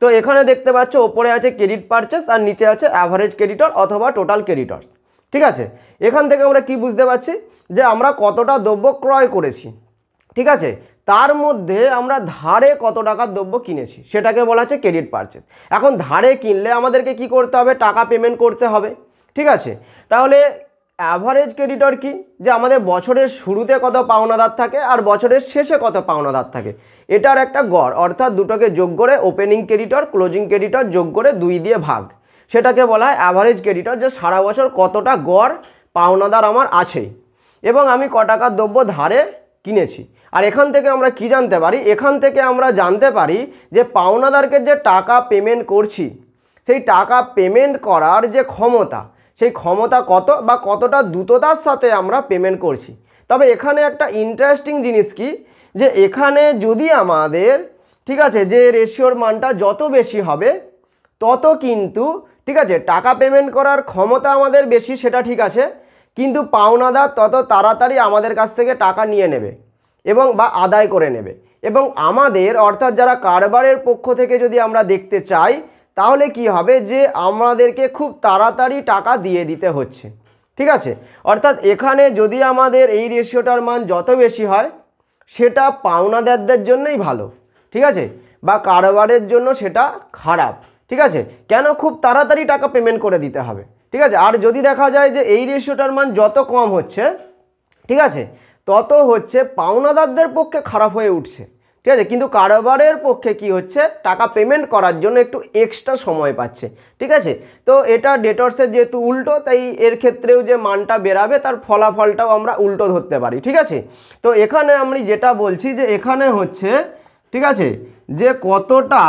Speaker 1: তো এখানে দেখতে পাচ্ছ ওপরে আছে ক্রেডিট পারচেস আর নিচে আছে অ্যাভারেজ ক্রেডিটর অথবা টোটাল ক্রেডিটর্স। ঠিক আছে, এখান থেকে আমরা কি বুঝতে পারছি যে আমরা কতটা দ্রব্য ক্রয় করেছি। ঠিক আছে, তার মধ্যে আমরা ধারে কত টাকার দ্রব্য কিনেছি সেটাকে বলা হচ্ছে ক্রেডিট পারচেস। এখন ধারে কিনলে আমাদেরকে কি করতে হবে, টাকা পেমেন্ট করতে হবে। ঠিক আছে, তাহলে অ্যাভারেজ ক্রেডিটর কি, যে আমাদের বছরের শুরুতে কত পাওনাদার থাকে আর বছরের শেষে কত পাওনাদার থাকে, এটার একটা গড়, অর্থাৎ দুটোকে যোগ করে ওপেনিং ক্রেডিটর ক্লোজিং ক্রেডিটর যোগ করে 2 দিয়ে ভাগ, সেটাকে বলা হয় অ্যাভারেজ ক্রেডিটর, যে সারা বছর কতটা গড় পাওনাদার আমার আছে এবং আমি ক টাকার দ্রব্য ধারে কিনেছি। আর এখান থেকে আমরা কি জানতে পারি, এখান থেকে আমরা জানতে পারি যে পাওনাদারকে যে টাকা পেমেন্ট করছি সেই টাকা পেমেন্ট করার যে ক্ষমতা, সেই ক্ষমতা কত বা কতটা দ্রুততার সাথে আমরা পেমেন্ট করছি। তবে এখানে একটা ইন্টারেস্টিং জিনিস কি, যে এখানে যদি আমাদের ঠিক আছে যে রেশিওর মানটা যত বেশি হবে তত কিন্তু ঠিক আছে টাকা পেমেন্ট করার ক্ষমতা আমাদের বেশি, সেটা ঠিক আছে, কিন্তু পাওনাদার তত তাড়াতাড়ি আমাদের কাছ থেকে টাকা নিয়ে নেবে এবং বা আদায় করে নেবে। এবং আমাদের অর্থাৎ যারা কারবারের পক্ষ থেকে যদি আমরা দেখতে চাই তাহলে কি হবে, যে আমাদেরকে খুব তাড়াতাড়ি টাকা দিয়ে দিতে হচ্ছে। ঠিক আছে, অর্থাৎ এখানে যদি আমাদের এই রেশিওটার মান যত বেশি হয় সেটা পাওনাদারদের জন্যই ভালো। ঠিক আছে, বা কারবারের জন্য সেটা খারাপ। ঠিক আছে, কেন, খুব তাড়াতাড়ি টাকা পেমেন্ট করে দিতে হবে। ঠিক আছে, আর যদি দেখা যায় যে এই রেশিওটার মান যত কম হচ্ছে ঠিক আছে তত হচ্ছে পাওনাদারদের পক্ষে খারাপ হয়ে উঠছে। ঠিক আছে, কিন্তু কারবারের পক্ষে কি হচ্ছে, টাকা পেমেন্ট করার জন্য একটু এক্সট্রা সময় পাচ্ছে। ঠিক আছে, তো এটা ডেটর্সের যেহেতু উল্টো, তাই এর ক্ষেত্রেও যে মানটা বেরাবে তার ফলাফলটাও আমরা উল্টো ধরতে পারি। ঠিক আছে, তো এখানে আমি যেটা বলছি যে এখানে হচ্ছে ঠিক আছে যে কতটা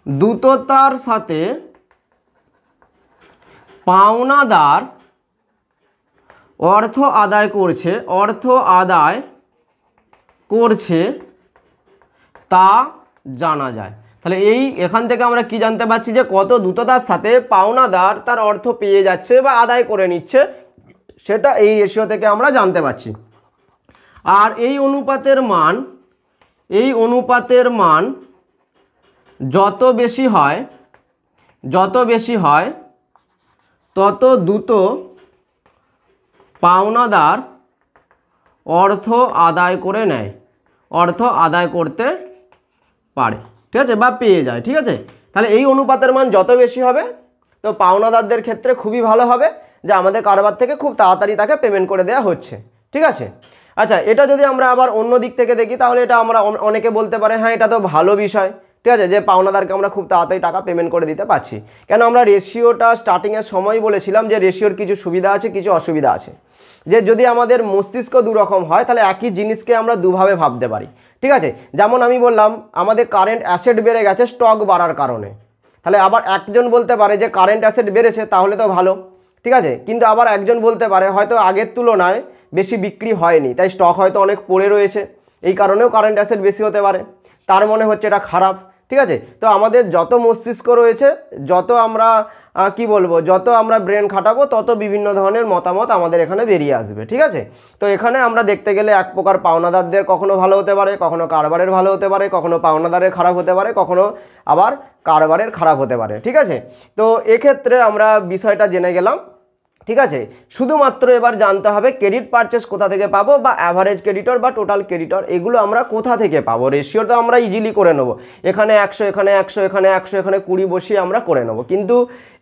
Speaker 1: দ্রুততার সাথে পাওনাদার অর্থ আদায় করছে তা জানা যায়। তাহলে এখান থেকে আমরা কি জানতে পারছি, যে কত দ্রুততার সাথে পাওনাদার তার অর্থ পেয়ে যাচ্ছে বা আদায় করে নিচ্ছে, সেটা এই রেশিও থেকে আমরা জানতে পারছি। আর এই অনুপাতের মান যত বেশি হয় তত দ্রুত পাওনাদার অর্থ আদায় করে নেয়, অর্থ আদায় করতে পারে। ঠিক আছে, বা পেয়ে যায়। ঠিক আছে, তাহলে এই অনুপাতের মান যত বেশি হবে তো পাওনাদারদের ক্ষেত্রে খুবই ভালো হবে, যে আমাদের কারবার থেকে খুব তাড়াতাড়ি তাকে পেমেন্ট করে দেওয়া হচ্ছে। ঠিক আছে, আচ্ছা, এটা যদি আমরা আবার অন্য দিক থেকে দেখি তাহলে এটা আমরা অনেকে বলতে পারে হ্যাঁ এটা তো ভালো বিষয়। ঠিক আছে, যে পাওনাদারকে আমরা খুব তাড়াতাড়ি টাকা পেমেন্ট করে দিতে পারছি। কেন, আমরা রেশিওটা স্টার্টিংয়ের সময় বলেছিলাম যে রেশিওর কিছু সুবিধা আছে কিছু অসুবিধা আছে, যে যদি আমাদের মস্তিষ্ক দুরকম হয় তাহলে একই জিনিসকে আমরা দুভাবে ভাবতে পারি। ঠিক আছে, যেমন আমি বললাম আমাদের কারেন্ট অ্যাসেট বেড়ে গেছে স্টক বাড়ার কারণে, তাহলে আবার একজন বলতে পারে যে কারেন্ট অ্যাসেট বেড়েছে তাহলে তো ভালো। ঠিক আছে, কিন্তু আবার একজন বলতে পারে হয়তো আগের তুলনায় বেশি বিক্রি হয়নি তাই স্টক হয়তো অনেক পড়ে রয়েছে, এই কারণেও কারেন্ট অ্যাসেট বেশি হতে পারে, তার মনে হচ্ছে এটা খারাপ। ঠিক আছে, তো আমাদের যত মস্তিষ্ক রয়েছে, যত আমরা কি বলবো, যত আমরা ব্রেন খাটাবো তত বিভিন্ন ধরনের মতামত আমাদের এখানে বেরিয়ে আসবে। ঠিক আছে, তো এখানে আমরা দেখতে গেলে এক প্রকার পাওনাদারদের কখনো ভালো হতে পারে, কখনো কারবারের ভালো হতে পারে, কখনো পাওনাদারের খারাপ হতে পারে, কখনো আবার কারবারের খারাপ হতে পারে। ঠিক আছে, তো এক্ষেত্রে আমরা বিষয়টা জেনে গেলাম। ঠিক আছে, শুধুমাত্র এবার জানতে হবে ক্রেডিট পারচেস কোথা থেকে পাবো, বা অ্যাভারেজ ক্রেডিটর বা টোটাল ক্রেডিটর এগুলো আমরা কোথা থেকে পাবো। রেশিও তো আমরা ইজিলি করে নেব, এখানে 100 এখানে 100 এখানে 100 এখানে 20 বসিয়ে আমরা করে নেব, কিন্তু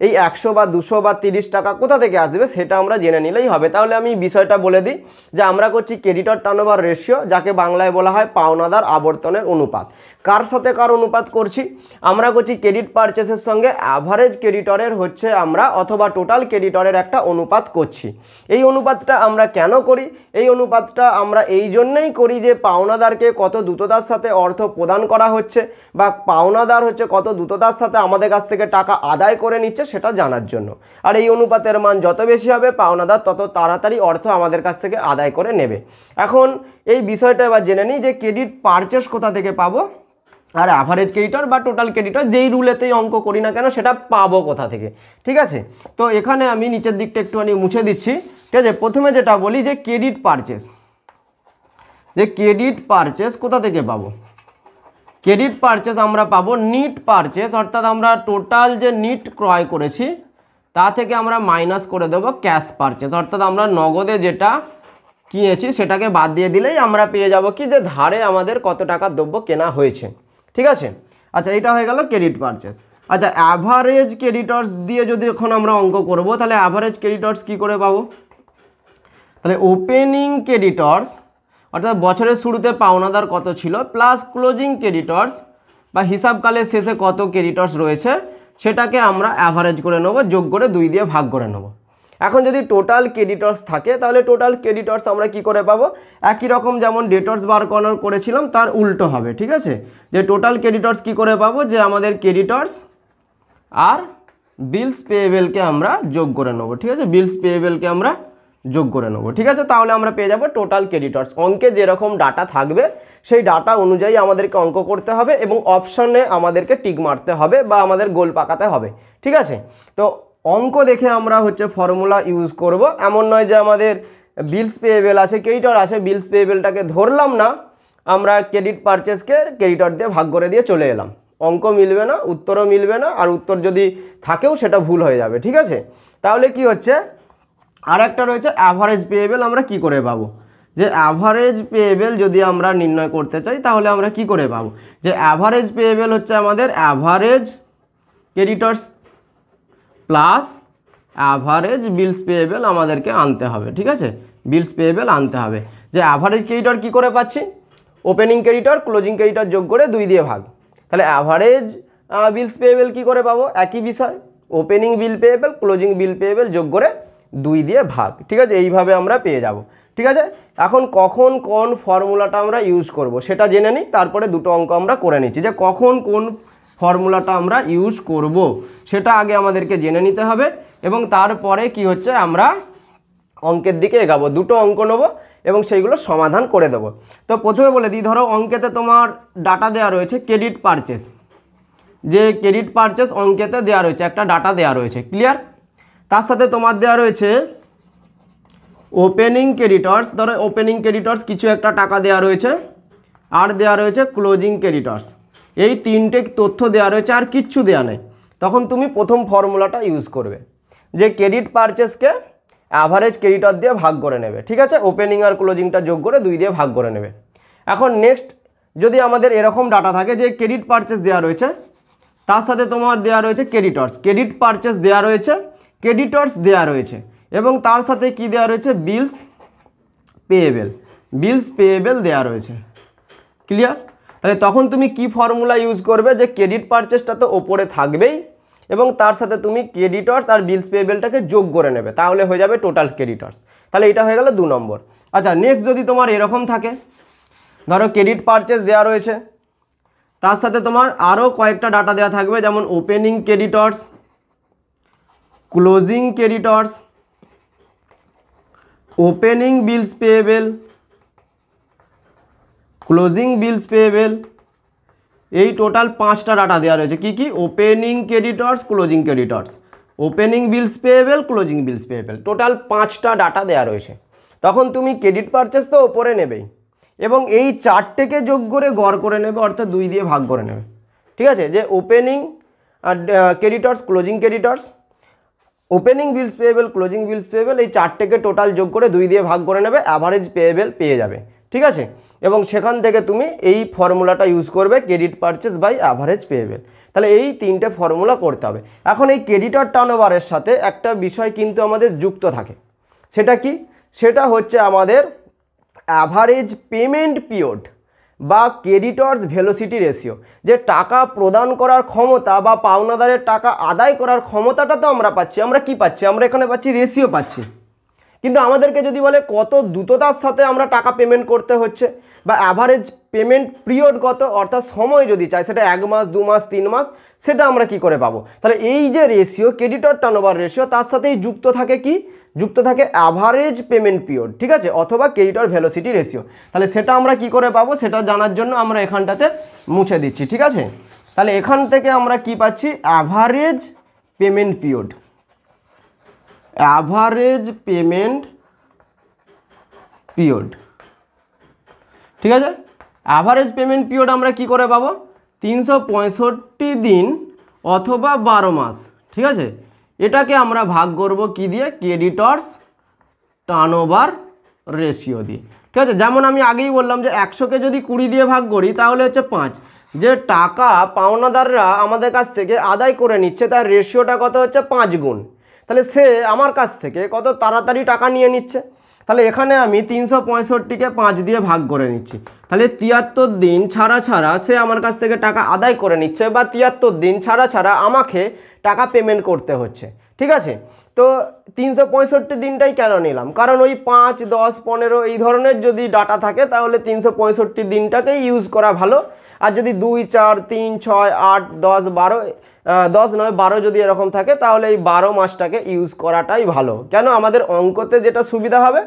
Speaker 1: এই 100 বা 200 বা 30 টাকা কোথা থেকে আসবে সেটা আমরা জেনে নিলেই হবে। তাহলে আমি বিষয়টা বলে দিই যে আমরা করছি ক্রেডিটর টার্নওভার রেশিও, যাকে বাংলায় বলা হয় পাওনাদার আবর্তনের অনুপাত। কার সাথে কার অনুপাত করছি, আমরা করছি ক্রেডিট পারচেসের সঙ্গে অ্যাভারেজ ক্রেডিটরের হচ্ছে আমরা অথবা টোটাল ক্রেডিটরের একটা অনুপাত করছি। এই অনুপাতটা আমরা কেন করি? এই অনুপাতটা আমরা এই জন্যই করি যে পাওনাদারকে কত দ্রুততার সাথে অর্থ প্রদান করা হচ্ছে বা পাওনাদার হচ্ছে কত দ্রুততার সাথে আমাদের কাছ থেকে টাকা আদায় করে নিচ্ছে সেটা জানার জন্য। আর এই অনুপাতের মান যত বেশি হবে পাওনাদার তত তাড়াতাড়ি অর্থ আমাদের কাছ থেকে আদায় করে নেবে। এখন এই বিষয়টা এবার জেনে নিই যে ক্রেডিট পারচেস কোথা থেকে পাবো আর অ্যাভারেজ ক্রেডিটর বা টোটাল ক্রেডিটর যেই রুলেতেই অঙ্ক করি না কেন সেটা পাবো কোথা থেকে, ঠিক আছে। তো এখানে আমি নিচের দিকটা একটুখানি মুছে দিচ্ছি, ঠিক আছে। প্রথমে যেটা বলি যে ক্রেডিট পারচেস কোথা থেকে পাবো? ক্রেডিট পারচেস আমরা পাবো নিট পারচেস, অর্থাৎ আমরা টোটাল যে নিট ক্রয় করেছি তা থেকে আমরা মাইনাস করে দেবো ক্যাশ পারচেস, অর্থাৎ আমরা নগদে যেটা কিনেছি সেটাকে বাদ দিয়ে দিলেই আমরা পেয়ে যাব কি যে ধারে আমাদের কত টাকা দ্রব্য কেনা হয়েছে, ঠিক আছে। আচ্ছা, এটা হয়ে গেল ক্রেডিট পারচেস। আচ্ছা, অ্যাভারেজ ক্রেডিটর্স দিয়ে যদি এখন আমরা অঙ্ক করব তাহলে অ্যাভারেজ ক্রেডিটর্স কী করে পাবো? তাহলে ওপেনিং ক্রেডিটর্স অর্থাৎ বছরের শুরুতে পাওনাদার কত ছিল প্লাস ক্লোজিং ক্রেডিটর্স বা হিসাবকালের শেষে কত ক্রেডিটর্স রয়েছে সেটাকে আমরা অ্যাভারেজ করে নেব, যোগ করে 2 দিয়ে ভাগ করে নেব। এখন যদি টোটাল ক্রেডিটর্স থাকে তাহলে টোটাল ক্রেডিটর্স আমরা কি করে পাবো? একই রকম যেমন ডেটর্স বার করেছিলাম তার উল্টো হবে, ঠিক আছে। যে টোটাল ক্রেডিটর্স কি করে পাবো? যে আমাদের ক্রেডিটর্স আর বিলস পেয়েবেলকে আমরা যোগ করে নেব, ঠিক আছে। বিলস পেয়েবেলকে আমরা যোগ করে নেব, ঠিক আছে। তাহলে আমরা পেয়ে যাব টোটাল ক্রেডিটর্স। অঙ্কে যেরকম ডাটা থাকবে সেই ডাটা অনুযায়ী আমাদেরকে অঙ্ক করতে হবে এবং অপশনে আমাদেরকে টিক মারতে হবে বা আমাদের গোল পাকাতে হবে, ঠিক আছে। তো অঙ্ক দেখে আমরা হচ্ছে ফর্মুলা ইউজ করব, এমন নয় যে আমাদের বিলস পেয়েবেল আছে ক্রেডিটর আছে বিলস পেয়েবেলটাকে ধরলাম না, আমরা ক্রেডিট পারচেসকে ক্রেডিটর দিয়ে ভাগ করে দিয়ে চলে এলাম। অঙ্ক মিলবে না, উত্তরও মিলবে না, আর উত্তর যদি থাকেও সেটা ভুল হয়ে যাবে, ঠিক আছে। তাহলে কি হচ্ছে, আর একটা রয়েছে অ্যাভারেজ পেয়েবেল। আমরা কি করে পাবো? যে অ্যাভারেজ পেয়েবেল যদি আমরা নির্ণয় করতে চাই তাহলে আমরা কি করে পাবো? যে অ্যাভারেজ পেয়েবেল হচ্ছে আমাদের অ্যাভারেজ ক্রেডিটর্স প্লাস অ্যাভারেজ বিলস পেয়েবেল আমাদেরকে আনতে হবে, ঠিক আছে। বিলস পেয়েবেল আনতে হবে। যে অ্যাভারেজ ক্রেডিটর কি করে পাচ্ছি? ওপেনিং ক্রেডিটর ক্লোজিং ক্রেডিটর যোগ করে 2 দিয়ে ভাগ। তাহলে অ্যাভারেজ বিলস পেয়েবেল কি করে পাবো? একই বিষয়, ওপেনিং বিল পেয়েবেল ক্লোজিং বিল পেয়েবেল যোগ করে 2 দিয়ে ভাগ, ঠিক আছে। এইভাবে আমরা পেয়ে যাব, ঠিক আছে। এখন কখন কোন ফর্মুলাটা আমরা ইউজ করব সেটা জেনে নিই, তারপরে দুটো অঙ্ক আমরা করে নিচ্ছি। যে কখন কোন ফর্মুলাটা আমরা ইউজ করব সেটা আগে আমাদেরকে জেনে নিতে হবে এবং তারপরে কি হচ্ছে আমরা অঙ্কের দিকে এগাবো। দুটো অঙ্ক নেবো এবং সেইগুলো সমাধান করে দেবো। তো প্রথমে বলে দিই, ধরো অঙ্কেতে তোমার ডাটা দেওয়া রয়েছে ক্রেডিট পারচেস, যে ক্রেডিট পারচেস অঙ্কেতে দেওয়া রয়েছে, একটা ডাটা দেওয়া রয়েছে, ক্লিয়ার। তার সাথে তোমার দেওয়া রয়েছে ওপেনিং ক্রেডিটর্স, ধরো ওপেনিং ক্রেডিটর্স কিছু একটা টাকা দেওয়া রয়েছে, আর দেওয়া রয়েছে ক্লোজিং ক্রেডিটর্স। এই তিনটে তথ্য দেওয়া রয়েছে, আর কিচ্ছু দেওয়া নেই। তখন তুমি প্রথম ফর্মুলাটা ইউজ করবে যে ক্রেডিট পারচেসকে অ্যাভারেজ ক্রেডিটর দিয়ে ভাগ করে নেবে, ঠিক আছে। ওপেনিং আর ক্লোজিংটা যোগ করে 2 দিয়ে ভাগ করে নেবে। এখন নেক্সট যদি আমাদের এরকম ডাটা থাকে যে ক্রেডিট পারচেস দেওয়া রয়েছে, তার সাথে তোমার দেওয়া রয়েছে ক্রেডিটর্স, ক্রেডিট পারচেস দেওয়া রয়েছে, ক্রেডিটর্স দেওয়া রয়েছে এবং তার সাথে কি দেওয়া রয়েছে? বিলস পেয়েবেল দেওয়া রয়েছে, ক্লিয়ার। তাহলে তখন তুমি কি ফর্মুলা ইউজ করবে? যে ক্রেডিট পারচেসটা তো ওপরে থাকবেই এবং তার সাথে তুমি ক্রেডিটর্স আর বিলস পেয়েবেলটাকে যোগ করে নেবে, তাহলে হয়ে যাবে টোটাল ক্রেডিটর্স। তাহলে এটা হয়ে গেল 2 নম্বর। আচ্ছা, নেক্সট যদি তোমার এরকম থাকে, ধরো ক্রেডিট পারচেস দেওয়া রয়েছে, তার সাথে তোমার আরও কয়েকটা ডাটা দেওয়া থাকবে, যেমন opening creditors, closing creditors, opening bills payable, closing bills payable. এই টোটাল 5টা ডাটা দেওয়া রয়েছে। কি কি? Opening creditors, closing creditors, opening bills payable, closing bills payable, total 5টা ডাটা দেওয়া রয়েছে। তখন তুমি ক্রেডিট পারচেস তো ওপরে নেবেই এবং এই 4টেকে যোগ করে গড় করে নেবে, অর্থাৎ 2 দিয়ে ভাগ করে নেবে, ঠিক আছে। যে ওপেনিং আর creditors, closing creditors, opening bills payable, closing bills payable, এই 4টেকে টোটাল যোগ করে 2 দিয়ে ভাগ করে নেবে, অ্যাভারেজ পেয়েবেল পেয়ে যাবে, ঠিক আছে। এবং সেখান থেকে তুমি এই ফর্মুলাটা ইউজ করবে, credit purchase by average payable. তাহলে এই 3টে ফর্মুলা করতে হবে। এখন এই ক্রেডিটর টার্নওভারের সাথে একটা বিষয় কিন্তু আমাদের যুক্ত থাকে, সেটা কি? সেটা হচ্ছে আমাদের অ্যাভারেজ পেমেন্ট পিরিয়ড বা ক্রেডিটর্স ভেলোসিটি রেশিও, যে টাকা প্রদান করার ক্ষমতা বা পাওনাদারের টাকা আদায় করার ক্ষমতাটা তো আমরা পাচ্ছি, আমরা কি পাচ্ছি, আমরা এখানে পাচ্ছি রেশিও পাচ্ছি। কিন্তু আমাদেরকে যদি বলে কত দ্রুততার সাথে আমরা টাকা পেমেন্ট করতে হচ্ছে বা অ্যাভারেজ পেমেন্ট পিরিয়ড কত, অর্থাৎ সময় যদি চাই সেটা 1 মাস 2 মাস 3 মাস, সেটা আমরা কি করে পাবো? তাহলে এই যে রেশিও, ক্রেডিটর টার্নওভার রেশিও, তার সাথেই যুক্ত থাকে কি, যুক্ত থাকে অ্যাভারেজ পেমেন্ট পিরিয়ড, ঠিক আছে, অথবা ক্রেডিটর ভেলোসিটি রেশিও। তাহলে সেটা আমরা কি করে পাবো সেটা জানার জন্য আমরা এখানটাতে মুছে দিচ্ছি, ঠিক আছে। তাহলে এখান থেকে আমরা কি পাচ্ছি, average payment period, average payment period, ঠিক আছে। অ্যাভারেজ পেমেন্ট পিরিয়ড আমরা কি করে পাবো, 365 দিন অথবা 12 মাস, ঠিক আছে। এটাকে আমরা ভাগ করব কি দিয়ে, ক্রেডিটর্স টার্নওভার রেশিও দিয়ে, ঠিক আছে। যেমন আমি আগেই বললাম যে 100কে যদি 20 দিয়ে ভাগ করি তাহলে হচ্ছে 5, যে টাকা পাওনাদাররা আমাদের কাছ থেকে আদায় করে নিচ্ছে তার রেশিওটা কত হচ্ছে 5 গুণ। তাহলে সে আমার কাছ থেকে কত তাড়াতাড়ি টাকা নিয়ে নিচ্ছে। তাহলে এখানে আমি 365কে 5 দিয়ে ভাগ করে নিচ্ছি, তাহলে 73 দিন ছাড়া ছাড়া সে আমার কাছ থেকে টাকা আদায় করে নিচ্ছে, বা 73 দিন ছাড়া ছাড়া আমাকে টাকা পেমেন্ট করতে হচ্ছে, ঠিক আছে। তো 365 দিনটাই কেন নিলাম, কারণ ওই 5, 10, 15 এই ধরনের যদি ডাটা থাকে তাহলে 365 দিনটাকেই ইউজ করা ভালো। আর যদি 2, 4, 3, 6, 8, 10, 12, 10 নয় 12 যদি এরকম থাকে তাহলে এই 12 মাসটাকে ইউজ করাটাই ভালো। কেন, আমাদের অঙ্কতে যেটা সুবিধা হবে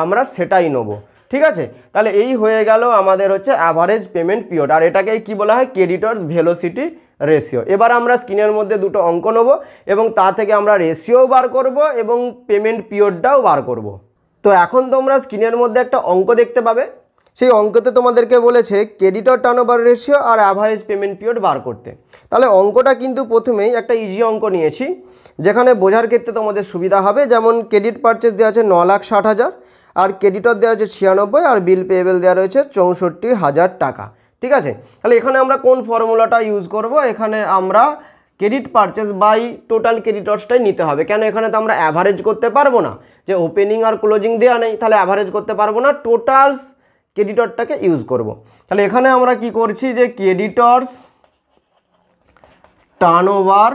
Speaker 1: আমরা সেটাই নেব, ঠিক আছে। তাহলে এই হয়ে গেল আমাদের হচ্ছে অ্যাভারেজ পেমেন্ট পিরিয়ড, আর এটাকেই কি বলা হয়, ক্রেডিটর্স ভেলোসিটি রেশিও। এবার আমরা স্ক্রিনের মধ্যে দুটো অঙ্ক নেব এবং তা থেকে আমরা রেশিও বার করব এবং পেমেন্ট পিরিয়ডটাও বার করব। তো এখন তোমরা স্ক্রিনের মধ্যে একটা অঙ্ক দেখতে পাবে, সেই অঙ্কতে তোমাদেরকে বলেছে ক্রেডিটর টার্নওভার রেশিও আর অ্যাভারেজ পেমেন্ট পিরিয়ড বার করতে। তাহলে অঙ্কটা কিন্তু প্রথমেই একটা ইজি অঙ্ক নিয়েছি, যেখানে বোঝার ক্ষেত্রে তোমাদের সুবিধা হবে। যেমন ক্রেডিট পারচেস দেওয়া আছে 9,60,000, আর ক্রেডিটর দেওয়া আছে 96, আর বিল পেয়েবেল দেওয়া রয়েছে 64,000 টাকা, ঠিক আছে। তাহলে এখানে আমরা কোন ফর্মুলাটা ইউজ করব, এখানে আমরা ক্রেডিট পারচেস বাই টোটাল ক্রেডিটর্সটাই নিতে হবে। কেন, এখানে তো আমরা অ্যাভারেজ করতে পারবো না, যে ওপেনিং আর ক্লোজিং দেওয়া নেই, তাহলে অ্যাভারেজ করতে পারবো না, টোটালস ক্রেডিটরটাকে ইউজ করব। তাহলে এখানে আমরা কি করছি, যে ক্রেডিটর্স টার্নওভার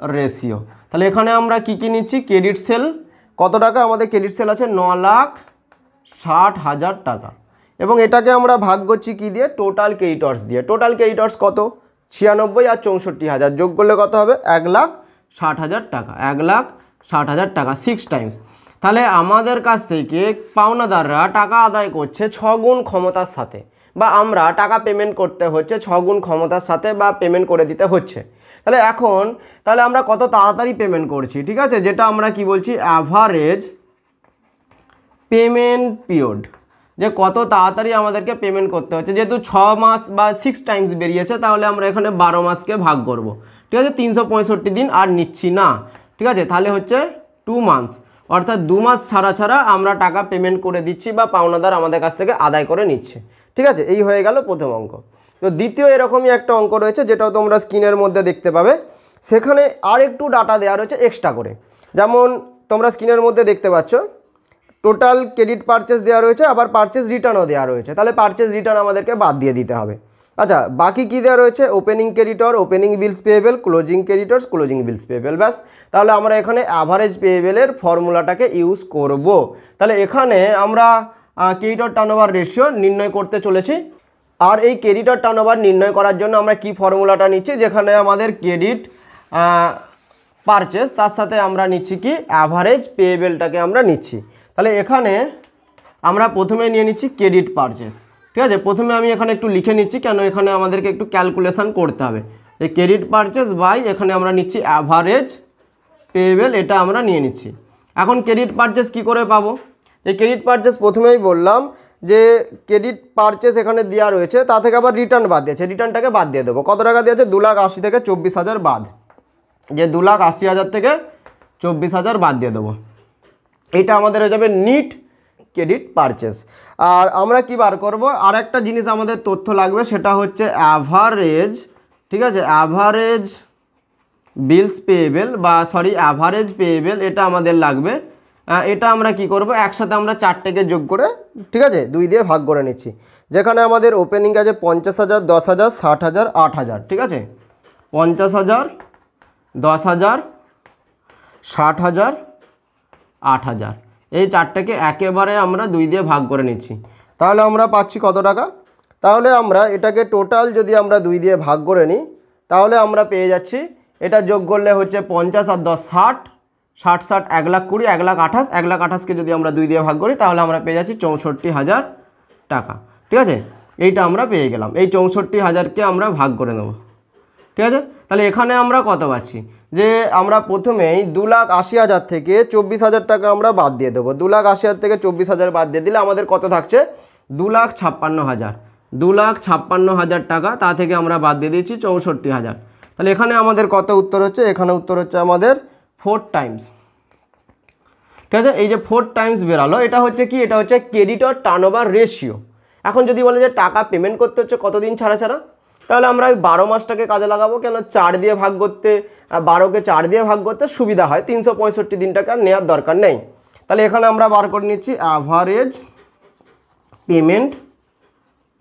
Speaker 1: রেশিও, তাহলে এখানে আমরা কি কি নিচ্ছি, ক্রেডিট সেল কত টাকা, আমাদের ক্রেডিট সেল আছে 9,60,000 টাকা, এবং এটাকে আমরা ভাগ করছি কি দিয়ে, টোটাল ক্রেডিটর্স দিয়ে। টোটাল ক্রেডিটর্স কত, 96 আর 64,000 যোগ করলে কত হবে, 1,60,000 টাকা, 1,60,000 টাকা 6 টাইমস। তাহলে আমাদের কাছ থেকে পাওনাদাররা টাকা আদায় করছে 6 গুণ ক্ষমতার সাথে, বা আমরা টাকা পেমেন্ট করতে হচ্ছে 6 গুণ ক্ষমতার সাথে, বা পেমেন্ট করে দিতে হচ্ছে। তাহলে এখন তাহলে আমরা কত তাড়াতাড়ি পেমেন্ট করছি, ঠিক আছে, যেটা আমরা কি বলছি, অ্যাভারেজ পেমেন্ট পিরিয়ড, যে কত তাড়াতাড়ি আমাদেরকে পেমেন্ট করতে হচ্ছে। যেহেতু 6 মাস বা 6 টাইমস বেরিয়েছে, তাহলে আমরা এখানে 12 মাসকে ভাগ করব, ঠিক আছে। 365 দিন আর নিচ্ছি না, ঠিক আছে। তাহলে হচ্ছে 2 মান্থস, অর্থাৎ 2 মাস ছাড়া ছাড়া আমরা টাকা পেমেন্ট করে দিচ্ছি বা পাওনাদার আমাদের কাছ থেকে আদায় করে নিচ্ছে, ঠিক আছে। এই হয়ে গেল প্রথম অঙ্ক। তো দ্বিতীয় এরকমই একটা অঙ্ক রয়েছে, যেটাও তোমরা স্ক্রিনের মধ্যে দেখতে পাবে। সেখানে আর একটু ডাটা দেওয়া রয়েছে এক্সট্রা করে, যেমন তোমরা স্ক্রিনের মধ্যে দেখতে পাচ্ছ টোটাল ক্রেডিট পারচেস দেওয়া রয়েছে, আবার পারচেস রিটার্নও দেওয়া রয়েছে। তাহলে পারচেস রিটার্ন আমাদেরকে বাদ দিয়ে দিতে হবে। আচ্ছা, বাকি কী দেওয়া রয়েছে, opening creditor, opening bills payable, closing creditors, closing bills payable, ব্যাস। তাহলে আমরা এখানে অ্যাভারেজ পেয়েবেলের ফর্মুলাটাকে ইউজ করব। তাহলে এখানে আমরা ক্রেডিটর টার্নওভার রেশিও নির্ণয় করতে চলেছি। আর এই ক্রেডিটর টার্নওভার নির্ণয় করার জন্য আমরা কি ফর্মুলাটা নিচ্ছি, যেখানে আমাদের ক্রেডিট পারচেস তার সাথে আমরা নিচ্ছি কি, অ্যাভারেজ পেয়েবেলটাকে আমরা নিচ্ছি। তাহলে এখানে আমরা প্রথমে নিয়ে নিচ্ছি ক্রেডিট পারচেস, ঠিক আছে। প্রথমে আমি এখানে একটু লিখে নিচ্ছি, কেন এখানে আমাদেরকে একটু ক্যালকুলেশন করতে হবে। এই ক্রেডিট পারচেস বাই এখানে আমরা নিচ্ছি অ্যাভারেজ পেয়েবেল, এটা আমরা নিয়ে নিচ্ছি। এখন ক্রেডিট পারচেস কি করে পাবো, এই ক্রেডিট পারচেস প্রথমেই বললাম যে ক্রেডিট পারচেস এখানে দেওয়া রয়েছে, তা থেকে আবার রিটার্ন বাদ দিয়েছে, রিটার্নটাকে বাদ দিয়ে দেবো। কত টাকা দিয়েছে, 2,80,000 থেকে 24,000 বাদ, যে 2,80,000 থেকে 24,000 বাদ দিয়ে দেবো। এটা আমাদের হয়ে যাবে নিট ক্রেডিট পারচেস। আর আমরা কি বার করব, আর একটা জিনিস আমাদের তথ্য লাগবে, সেটা হচ্ছে অ্যাভারেজ, ঠিক আছে, অ্যাভারেজ বিলস পেয়েবেল বা অ্যাভারেজ পেয়েবেল, এটা আমাদের লাগবে। এটা আমরা কি করব, একসাথে আমরা 4টেকে যোগ করে, ঠিক আছে, 2 দিয়ে ভাগ করে নিচ্ছি। যেখানে আমাদের ওপেনিং আছে 50,000, 10,000, 60,000, 8,000, ঠিক আছে। 50,000, 10,000, 60,000, 8,000, এই চারটাকে একেবারে আমরা 2 দিয়ে ভাগ করে নিচ্ছি। তাহলে আমরা পাচ্ছি কত টাকা? তাহলে আমরা এটাকে টোটাল যদি আমরা 2 দিয়ে ভাগ করে নিই তাহলে আমরা পেয়ে যাচ্ছি, এটা যোগ করলে হচ্ছে 50 আর 10 60, 60 60 1,20,000, 1,28,000, 1,28,000কে যদি আমরা 2 দিয়ে ভাগ করি তাহলে আমরা পেয়ে যাচ্ছি 64,000 টাকা, ঠিক আছে। এইটা আমরা পেয়ে গেলাম। এই 64,000কে আমরা ভাগ করে নেব, ঠিক আছে। তাহলে এখানে আমরা কত পাচ্ছি, যে আমরা প্রথমেই 2,80,000 থেকে 24,000 টাকা আমরা বাদ দিয়ে দেবো। 2,80,000 থেকে 24,000 বাদ দিয়ে দিলে আমাদের কত থাকছে, 2,56,000, 2,56,000 টাকা। তা থেকে আমরা বাদ দিয়ে দিচ্ছি 64,000। তাহলে এখানে আমাদের কত উত্তর হচ্ছে, এখানে উত্তর হচ্ছে আমাদের 4 টাইমস, ঠিক আছে। এই যে 4 টাইমস বেরালো, এটা হচ্ছে কি, এটা হচ্ছে ক্রেডিটর টার্নওভার রেশিও। এখন যদি বলে যে টাকা পেমেন্ট করতে হচ্ছে কতদিন ছাড়া ছাড়া, তাহলে আমরা ওই 12 মাসটাকে কাজে লাগাবো। কেন, 4 দিয়ে ভাগ করতে, 12কে 4 দিয়ে ভাগ করতে সুবিধা হয়, 365 দিন টাকা নেওয়ার দরকার নেই। তাহলে এখানে আমরা বার করে নিচ্ছি অ্যাভারেজ পেমেন্ট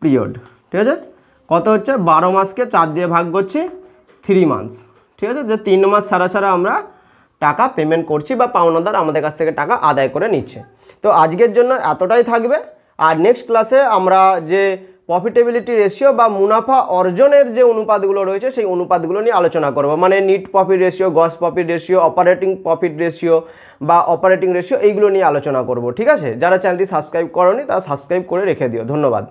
Speaker 1: পিরিয়ড, ঠিক আছে। কত হচ্ছে, 12 মাসকে 4 দিয়ে ভাগ করছি 3 মান্থস, ঠিক আছে। যে 3 মাস ছাড়া ছাড়া আমরা টাকা পেমেন্ট করছি বা পাওনাদার আমাদের কাছ থেকে টাকা আদায় করে নিচ্ছে। তো আজকের জন্য এতটাই থাকবে। আর নেক্সট ক্লাসে আমরা যে প্রফিটেবিলিটি রেশিও বা মুনাফা অর্জনের যে অনুপাতগুলো রয়েছে সেই অনুপাতগুলো নিয়ে আলোচনা করব। মানে NEET profit ratio, gross profit ratio, operating profit ratio বা অপারেটিং রেশিও, এইগুলো নিয়ে আলোচনা করব, ঠিক আছে। যারা চ্যানেলটি সাবস্ক্রাইব করোনি তারা সাবস্ক্রাইব করে রেখে দিও। ধন্যবাদ।